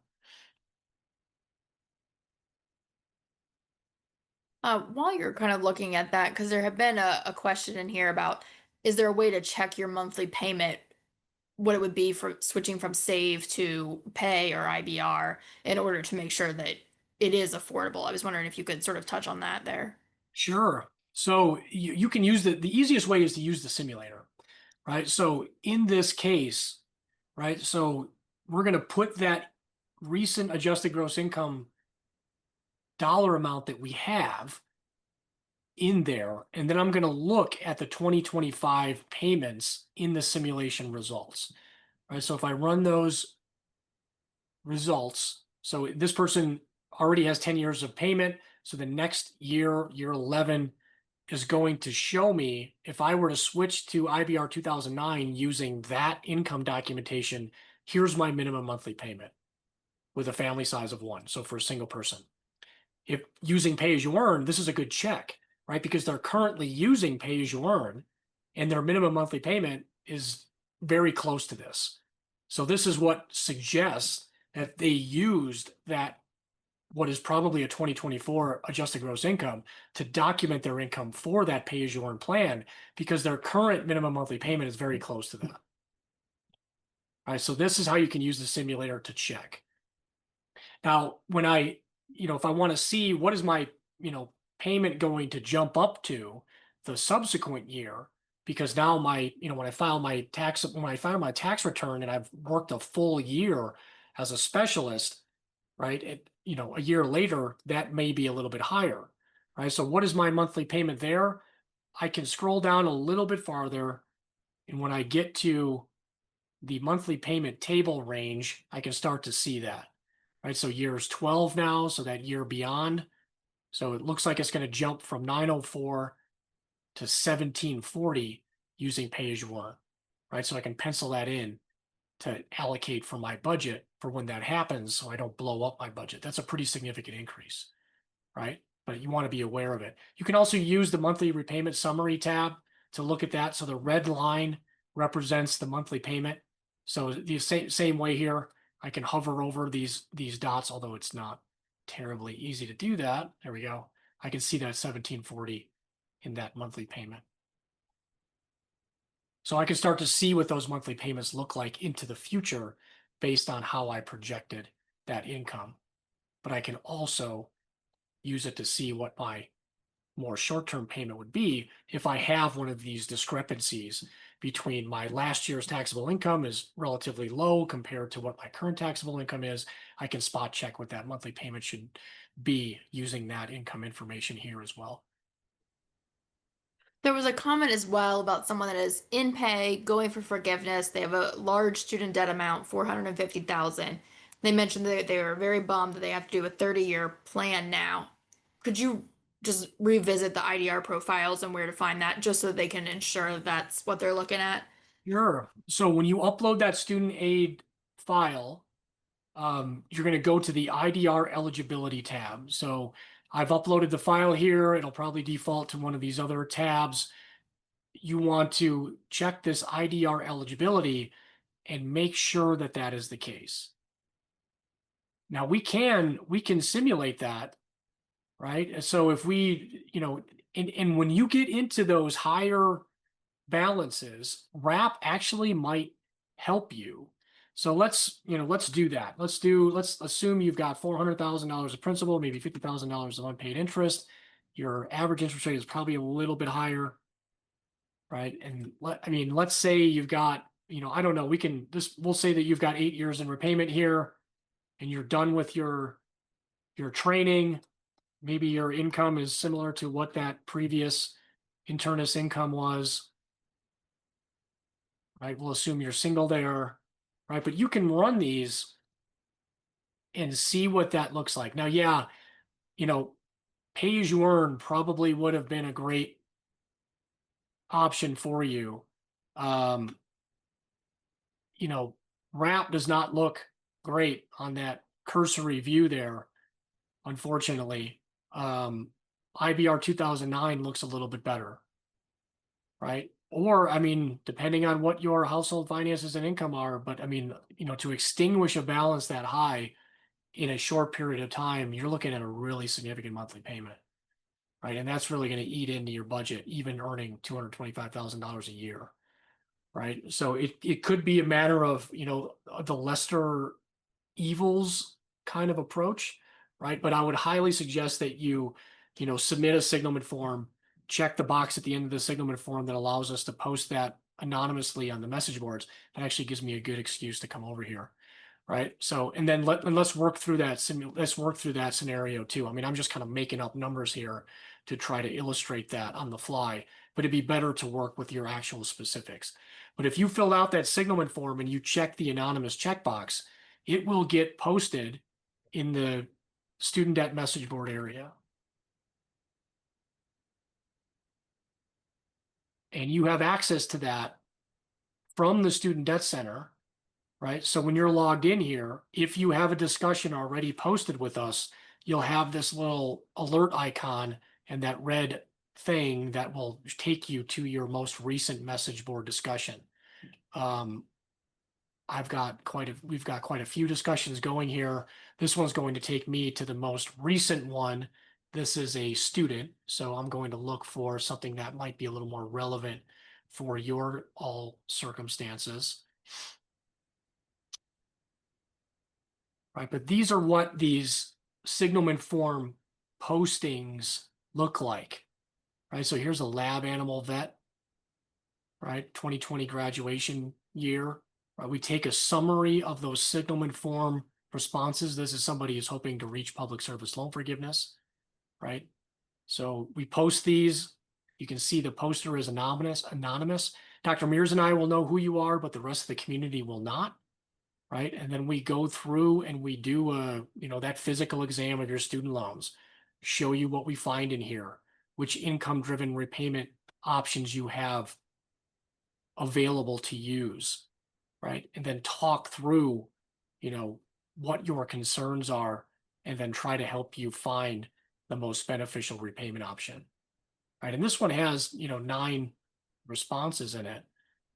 While you're kind of looking at that, because there have been a question in here about, is there a way to check your monthly payment, what it would be for switching from save to pay or IBR in order to make sure that it is affordable? I was wondering if you could sort of touch on that there. Sure. So you can use the easiest way is to use the simulator, right? So in this case, right, so we're going to put that recent adjusted gross income dollar amount that we have in there, and then I'm going to look at the 2025 payments in the simulation results. Right, so if I run those results, so this person already has 10 years of payment, so the next year, year 11, is going to show me if I were to switch to IBR 2009 using that income documentation, here's my minimum monthly payment with a family size of 1, so for a single person. If using pay as you earn, this is a good check, right? Because they're currently using pay as you earn and their minimum monthly payment is very close to this. So this is what suggests that they used that, what is probably a 2024 adjusted gross income, to document their income for that pay as you earn plan, because their current minimum monthly payment is very close to that. All right, so this is how you can use the simulator to check. Now, when if I want to see what is my, payment going to jump up to the subsequent year, because now when I file my tax return and I've worked a full year as a specialist, right? A year later, that may be a little bit higher, right? So what is my monthly payment there? I can scroll down a little bit farther, and when I get to the monthly payment table range, I can start to see that, right? So years 12 now, so that year beyond. So it looks like it's going to jump from 904 to 1740 using pay as you earn, right? So I can pencil that in to allocate for my budget for when that happens so I don't blow up my budget. That's a pretty significant increase, right? But you want to be aware of it. You can also use the monthly repayment summary tab to look at that. So the red line represents the monthly payment. So the same way here, I can hover over these dots, although it's not terribly easy to do that. There we go. I can see that 1740 in that monthly payment. So I can start to see what those monthly payments look like into the future based on how I projected that income. But I can also use it to see what my more short-term payment would be if I have one of these discrepancies between my last year's taxable income is relatively low compared to what my current taxable income is. I can spot check what that monthly payment should be using that income information here as well. There was a comment as well about someone that is in pay, going for forgiveness. They have a large student debt amount, 450,000. They mentioned that they were very bummed that they have to do a 30-year plan now. Could you just revisit the IDR profiles and where to find that just so they can ensure that that's what they're looking at? Sure. So when you upload that student aid file, you're going to go to the IDR eligibility tab. So I've uploaded the file here. It'll probably default to one of these other tabs. You want to check this IDR eligibility and make sure that that is the case. Now we can simulate that, right? So if we, and when you get into those higher balances, RAP actually might help you. So let's do that. Let's assume you've got $400,000 of principal, maybe $50,000 of unpaid interest. Your average interest rate is probably a little bit higher, right? And let's say you've got, I don't know, we'll say that you've got 8 years in repayment here and you're done with your training. Maybe your income is similar to what that previous internist income was, right? We'll assume you're single there, right? But you can run these and see what that looks like. Now, yeah, pay as you earn probably would have been a great option for you. Um, RAP does not look great on that cursory view there, unfortunately. IBR 2009 looks a little bit better, right? Or, depending on what your household finances and income are, but to extinguish a balance that high in a short period of time, you're looking at a really significant monthly payment, right? And that's really going to eat into your budget, even earning $225,000 a year, right? So it could be a matter of, the lesser evils kind of approach, right? But I would highly suggest that you submit a signalment form, check the box at the end of the signalment form that allows us to post that anonymously on the message boards. That actually gives me a good excuse to come over here, right? So, and then let's work through that. Let's work through that scenario too. I'm just kind of making up numbers here to try to illustrate that on the fly, but it'd be better to work with your actual specifics. But if you fill out that signalment form and you check the anonymous checkbox, it will get posted in the student debt message board area. And you have access to that from the Student Debt Center, right? So when you're logged in here, if you have a discussion already posted with us, you'll have this little alert icon and that red thing that will take you to your most recent message board discussion. We've got quite a few discussions going here. This one's going to take me to the most recent one. This is a student, so I'm going to look for something that might be a little more relevant for your all circumstances. Right, but these are what these signalment form postings look like, right? So here's a lab animal vet, right? 2020 graduation year. Right? We take a summary of those signalment form responses. This is somebody who's hoping to reach public service loan forgiveness, right? So we post these. You can see the poster is anonymous. Dr. Mears and I will know who you are, but the rest of the community will not, right? And then we go through and we do that physical exam of your student loans, show you what we find in here, which income-driven repayment options you have available to use, right? And then talk through, what your concerns are, and then try to help you find the most beneficial repayment option, right? And this one has, 9 responses in it,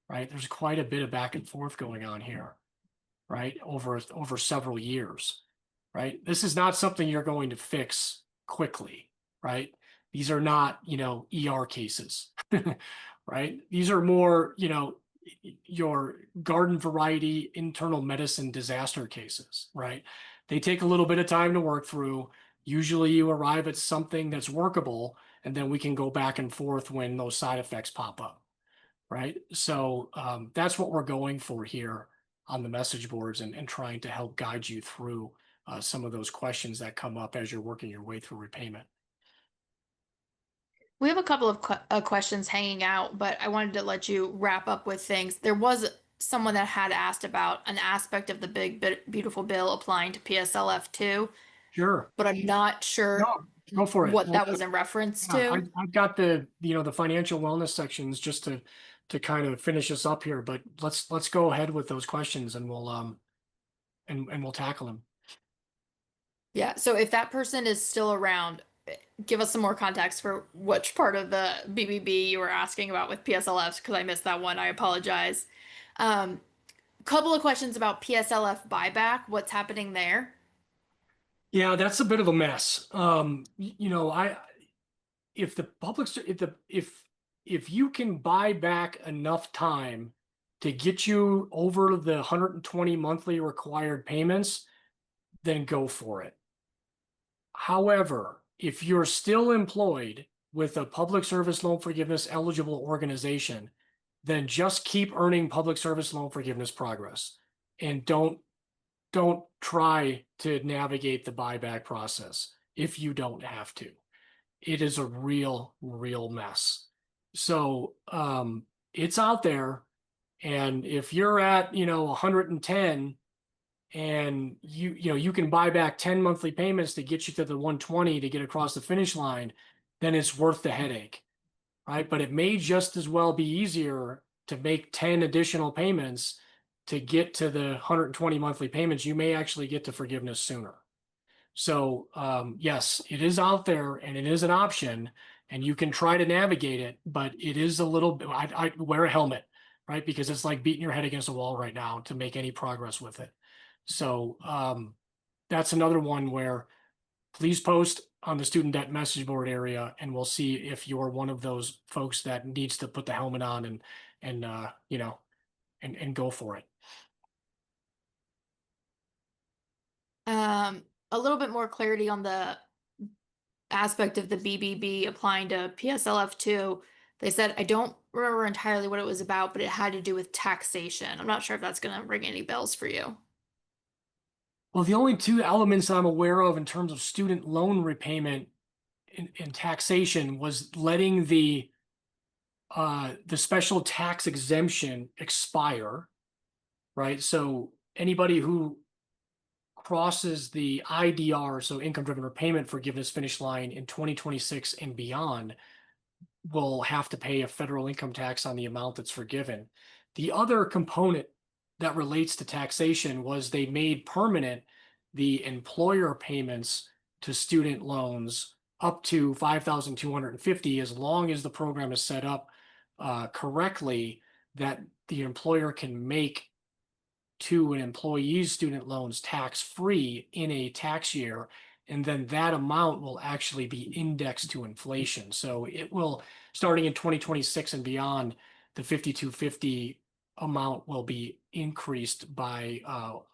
right? There's quite a bit of back and forth going on here, right? Over several years, right? This is not something you're going to fix quickly, right? These are not, ER cases, right? These are more, your garden variety internal medicine disaster cases, right? They take a little bit of time to work through. Usually you arrive at something that's workable, and then we can go back and forth when those side effects pop up, right? So that's what we're going for here on the message boards, and trying to help guide you through some of those questions that come up as you're working your way through repayment. We have a couple of questions hanging out, but I wanted to let you wrap up with things. There was someone that had asked about an aspect of the beautiful bill applying to PSLF too, Sure. but I'm not No, sure go for it. what Well, that was in reference yeah, to. I've got the financial wellness sections just to kind of finish us up here, but let's go ahead with those questions, and we'll tackle them. Yeah, so if that person is still around, give us some more context for which part of the BBB you were asking about with PSLFs, because I missed that one. I apologize. Um, Couple of questions about PSLF buyback. What's happening there? Yeah, that's a bit of a mess. I if the public if you can buy back enough time to get you over the 120 monthly required payments, then go for it. However, if you're still employed with a public service loan forgiveness eligible organization, then just keep earning public service loan forgiveness progress, and don't try to navigate the buyback process if you don't have to. It is a real mess. So it's out there. And if you're at, 110, and you can buy back 10 monthly payments to get you to the 120 to get across the finish line, then it's worth the headache, right? But it may just as well be easier to make 10 additional payments to get to the 120 monthly payments. You may actually get to forgiveness sooner. So yes, it is out there, and it is an option, and you can try to navigate it, but it is a little bit, I wear a helmet, right? Because it's like beating your head against a wall right now to make any progress with it. So that's another one where please post on the student debt message board area, and we'll see if you're one of those folks that needs to put the helmet on and go for it. A little bit more clarity on the aspect of the BBB applying to PSLF2. They said, I don't remember entirely what it was about, but it had to do with taxation. I'm not sure if that's going to ring any bells for you. Well, the only 2 elements I'm aware of in terms of student loan repayment and taxation was letting the special tax exemption expire, right? So anybody who crosses the IDR, so income driven repayment forgiveness finish line in 2026 and beyond, will have to pay a federal income tax on the amount that's forgiven. The other component that relates to taxation was they made permanent the employer payments to student loans up to 5,250, as long as the program is set up correctly, that the employer can make to an employee's student loans tax-free in a tax year, and then that amount will actually be indexed to inflation. So it will, starting in 2026 and beyond, the 5,250 amount will be increased by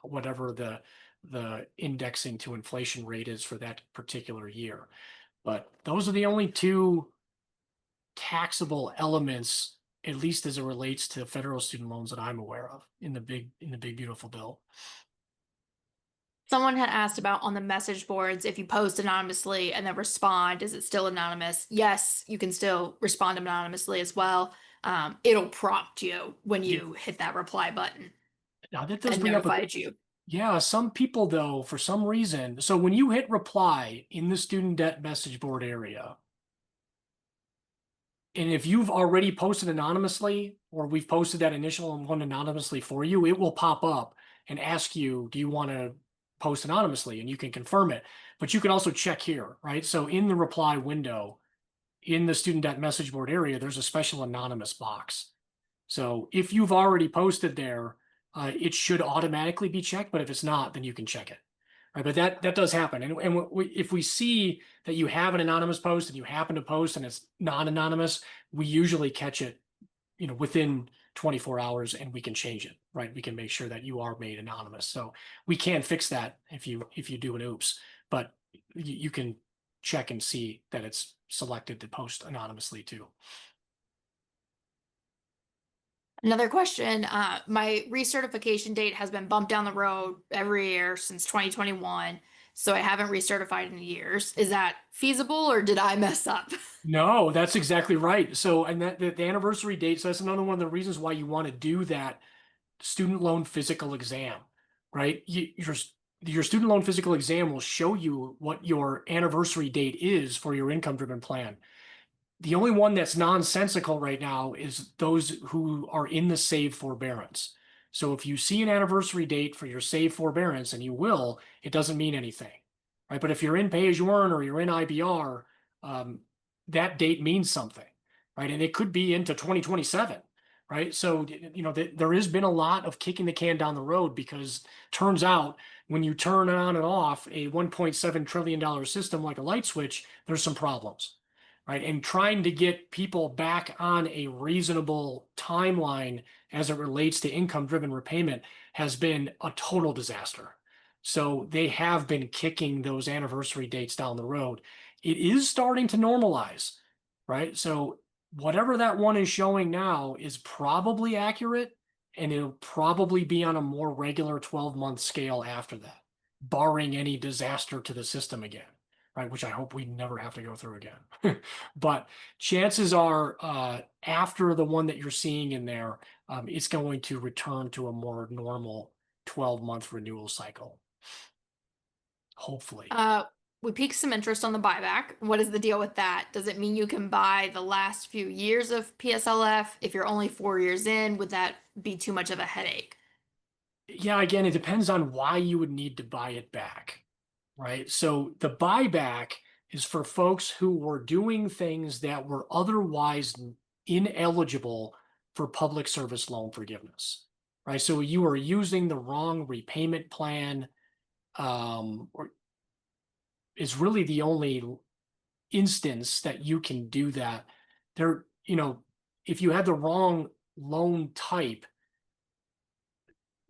whatever the indexing to inflation rate is for that particular year. But those are the only 2 taxable elements, at least as it relates to federal student loans, that I'm aware of in the big beautiful bill. Someone had asked about on the message boards, if you post anonymously and then respond, is it still anonymous? Yes, you can still respond anonymously as well. It'll prompt you when Yeah. you hit that reply button Now that does and bring up a notifies you. yeah, some people though, for some reason, so when you hit reply in the student debt message board area, and if you've already posted anonymously, or we've posted that initial one anonymously for you, it will pop up and ask you, do you want to post anonymously? And you can confirm it. But you can also check here, right? So in the reply window, in the student debt message board area, there's a special anonymous box. So if you've already posted there, it should automatically be checked. But if it's not, then you can check it. Right, but that does happen. And if we see that you have an anonymous post and you happen to post and it's non-anonymous, we usually catch it, within 24 hours and we can change it, right? We can make sure that you are made anonymous. So we can fix that if you do an oops, but you can check and see that it's selected to post anonymously too. Another question, my recertification date has been bumped down the road every year since 2021, so I haven't recertified in years. Is that feasible or did I mess up? No, that's exactly right. So, and that the anniversary date, so that's another one of the reasons why you want to do that student loan physical exam, right? Your student loan physical exam will show you what your anniversary date is for your income driven plan. The only one that's nonsensical right now is those who are in the save forbearance. So if you see an anniversary date for your save forbearance, and you will, it doesn't mean anything, right? But if you're in pay as you earn or you're in IBR, um, that date means something, right? And it could be into 2027, right? So, there has been a lot of kicking the can down the road because turns out when you turn on and off a $1.7 trillion system like a light switch, there's some problems, right? And trying to get people back on a reasonable timeline as it relates to income driven repayment has been a total disaster. So they have been kicking those anniversary dates down the road. It is starting to normalize, right? So whatever that one is showing now is probably accurate, and it'll probably be on a more regular 12-month scale after that, barring any disaster to the system again, right? Which I hope we never have to go through again. But chances are, after the one that you're seeing in there, it's going to return to a more normal 12-month renewal cycle. Hopefully. Uh, we piqued some interest on the buyback. What is the deal with that? Does it mean you can buy the last few years of PSLF? If you're only 4 years in, would that be too much of a headache? Yeah, again, it depends on why you would need to buy it back, right? So the buyback is for folks who were doing things that were otherwise ineligible for public service loan forgiveness, right? So you are using the wrong repayment plan, or is really the only instance that you can do that. There, if you had the wrong loan type,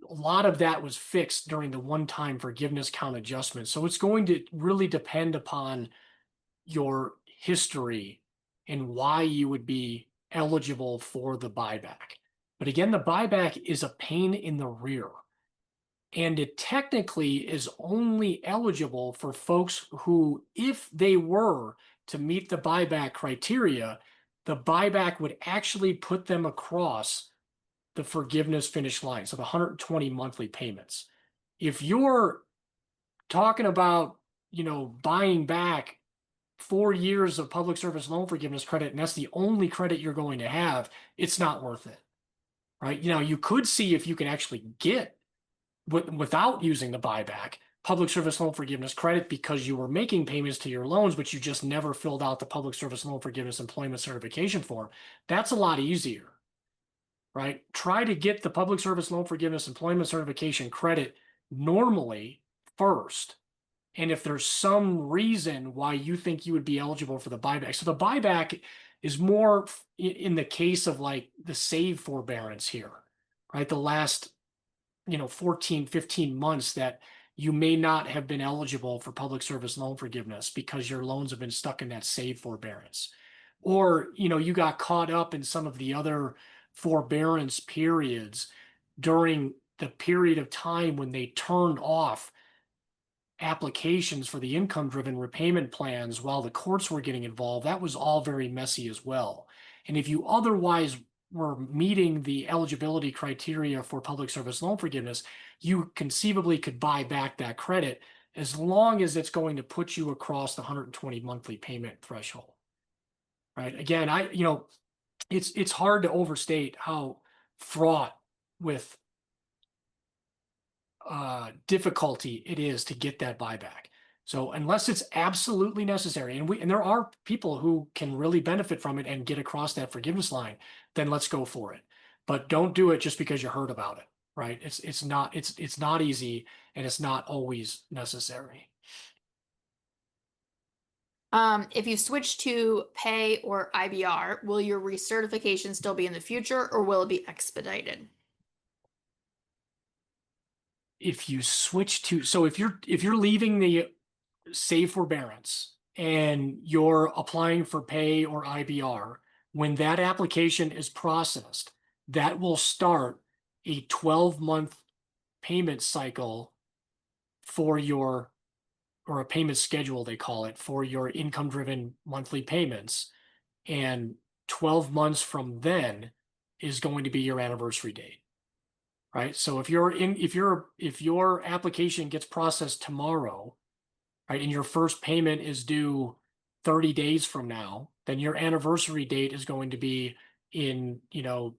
a lot of that was fixed during the one-time forgiveness count adjustment. So it's going to really depend upon your history and why you would be eligible for the buyback. But again, the buyback is a pain in the rear. And it technically is only eligible for folks who, if they were to meet the buyback criteria, the buyback would actually put them across the forgiveness finish line. So the 120 monthly payments. If you're talking about, buying back 4 years of public service loan forgiveness credit, and that's the only credit you're going to have, it's not worth it, right? You could see if you can actually get, without using the buyback, public service loan forgiveness credit because you were making payments to your loans, but you just never filled out the public service loan forgiveness employment certification form. That's a lot easier, right? Try to get the public service loan forgiveness employment certification credit normally first. And if there's some reason why you think you would be eligible for the buyback. So the buyback is more in the case of like the save forbearance here, right? The last, 14, 15 months that you may not have been eligible for public service loan forgiveness because your loans have been stuck in that save forbearance. Or, you got caught up in some of the other forbearance periods during the period of time when they turned off applications for the income-driven repayment plans while the courts were getting involved, that was all very messy as well. And if you otherwise were meeting the eligibility criteria for public service loan forgiveness, you conceivably could buy back that credit as long as it's going to put you across the 120 monthly payment threshold. Right? Again, it's hard to overstate how fraught with difficulty it is to get that buyback. So unless it's absolutely necessary, and there are people who can really benefit from it and get across that forgiveness line, then let's go for it. But don't do it just because you heard about it, right? It's not easy, and it's not always necessary. If you switch to pay or IBR, will your recertification still be in the future or will it be expedited? If you switch to, so if you're leaving the save forbearance and you're applying for pay or IBR, when that application is processed, that will start a 12-month payment cycle for your, or a payment schedule, they call it, for your income-driven monthly payments. And 12 months from then is going to be your anniversary date. Right. So if your application gets processed tomorrow, right, and your first payment is due 30 days from now, then your anniversary date is going to be in,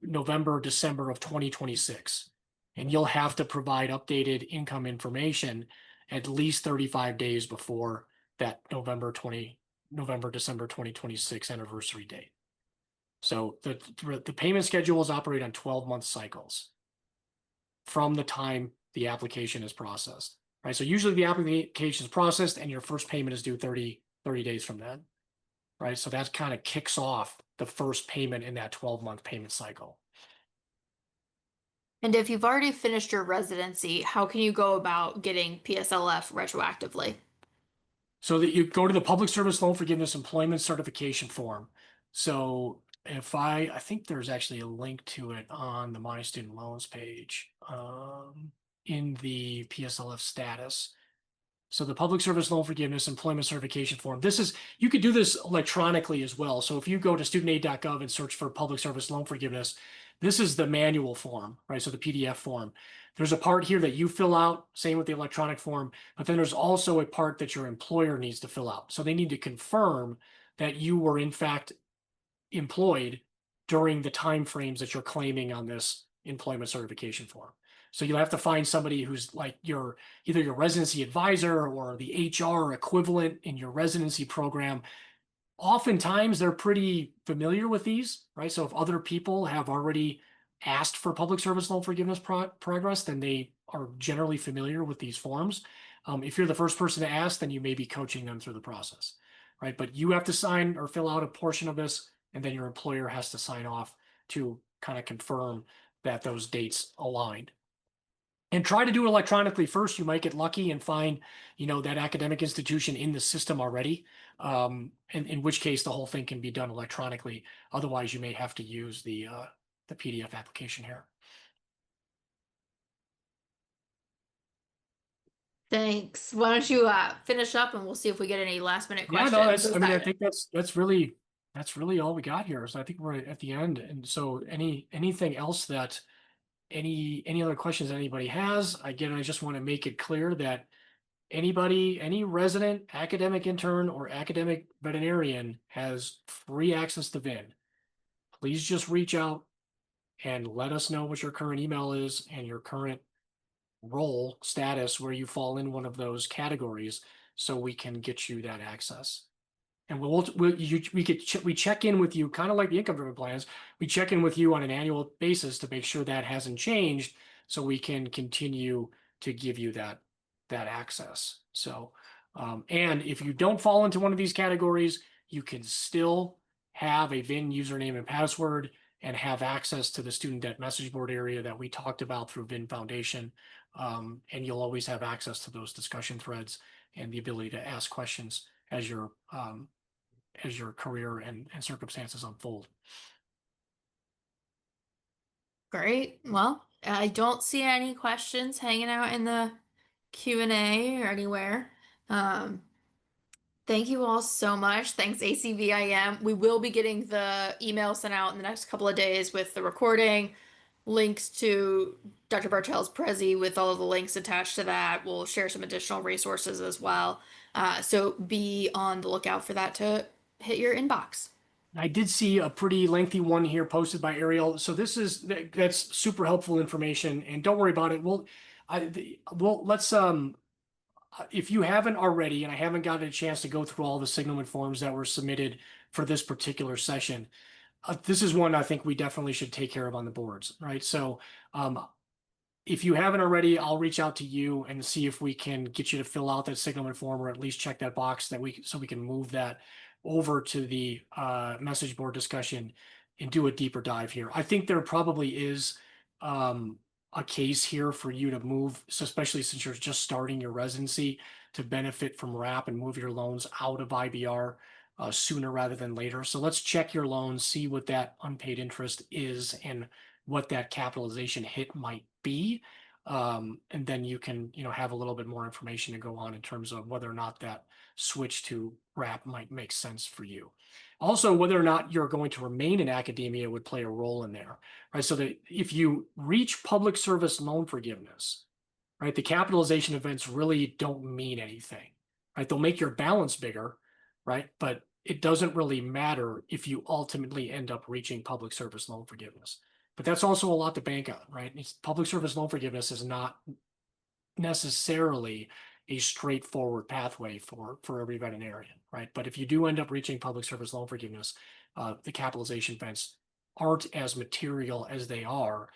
November, December of 2026. And you'll have to provide updated income information at least 35 days before that November, December 2026 anniversary date. So the payment schedules operate on 12-month cycles from the time the application is processed. Right. So usually the application is processed and your first payment is due 30 days from then. Right. So that kind of kicks off the first payment in that 12-month payment cycle. And if you've already finished your residency, how can you go about getting PSLF retroactively? So that you go to the Public Service Loan Forgiveness Employment Certification form. So if I think there's actually a link to it on the My Student Loans page in the PSLF status. So the Public Service Loan Forgiveness Employment Certification Form. You could do this electronically as well. So if you go to studentaid.gov and search for Public Service Loan Forgiveness, this is the manual form, right? So the PDF form. There's a part here that you fill out, same with the electronic form, but then there's also a part that your employer needs to fill out. So they need to confirm that you were in fact employed during the time frames that you're claiming on this employment certification form. So you'll have to find somebody who's like either your residency advisor or the HR equivalent in your residency program. Oftentimes they're pretty familiar with these, right? So if other people have already asked for public service loan forgiveness progress, then they are generally familiar with these forms. If you're the first person to ask, then you may be coaching them through the process, right? But you have to sign or fill out a portion of this, and then your employer has to sign off to kind of confirm that those dates aligned. And try to do it electronically first. You might get lucky and find, that academic institution in the system already. In which case the whole thing can be done electronically. Otherwise, you may have to use the PDF application here. Thanks. Why don't you finish up and we'll see if we get any last minute Yeah, no, questions. I think that's really all we got here. So I think we're at the end. And so anything else any other questions that anybody has, again, I just want to make it clear that any resident, academic intern, or academic veterinarian has free access to VIN. Please just reach out and let us know what your current email is and your current role status where you fall in one of those categories so we can get you that access. And we check in with you kind of like the income driven plans. We check in with you on an annual basis to make sure that hasn't changed so we can continue to give you that access. So and if you don't fall into one of these categories, you can still have a VIN username and password and have access to the student debt message board area that we talked about through VIN Foundation. And you'll always have access to those discussion threads and the ability to ask questions as your career and circumstances unfold. Great. Well, I don't see any questions hanging out in the Q&A or anywhere. Um, Thank you all so much. Thanks, ACVIM. We will be getting the email sent out in the next couple of days with the recording, links to Dr. Bartel's Prezi with all of the links attached to that. We'll share some additional resources as well. So be on the lookout for that to hit your inbox. I did see a pretty lengthy one here posted by Ariel. So that's super helpful information, and don't worry about it. Let's if you haven't already, and I haven't gotten a chance to go through all the signalment forms that were submitted for this particular session, this is one I think we definitely should take care of on the boards, right? So um, if you haven't already, I'll reach out to you and see if we can get you to fill out that signalment form or at least check that box so we can move that over to the message board discussion and do a deeper dive here. I think there probably is a case here for you to move, so especially since you're just starting your residency, to benefit from RAP and move your loans out of IBR sooner rather than later. So let's check your loans, see what that unpaid interest is and what that capitalization hit might be. And then you can, have a little bit more information to go on in terms of whether or not that switch to RAP might make sense for you. Also, whether or not you're going to remain in academia would play a role in there, right? So that if you reach public service loan forgiveness, right, the capitalization events really don't mean anything, right? They'll make your balance bigger, right? But it doesn't really matter if you ultimately end up reaching public service loan forgiveness. But that's also a lot to bank on, right? Public service loan forgiveness is not necessarily a straightforward pathway for every veterinarian, right? But if you do end up reaching public service loan forgiveness, the capitalization events aren't as material as they are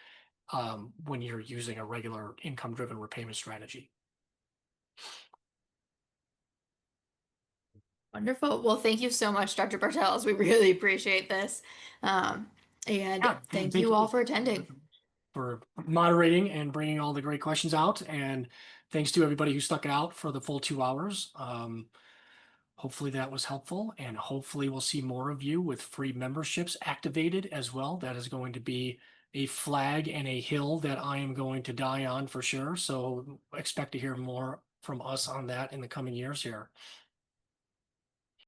when you're using a regular income-driven repayment strategy. Wonderful. Well, thank you so much, Dr. Bartels. We really appreciate this. Um, and Yeah, thank thank you all you for attending. for moderating and bringing all the great questions out. And thanks to everybody who stuck it out for the full 2 hours. Hopefully that was helpful, and hopefully we'll see more of you with free memberships activated as well. That is going to be a flag and a hill that I am going to die on for sure. So expect to hear more from us on that in the coming years here.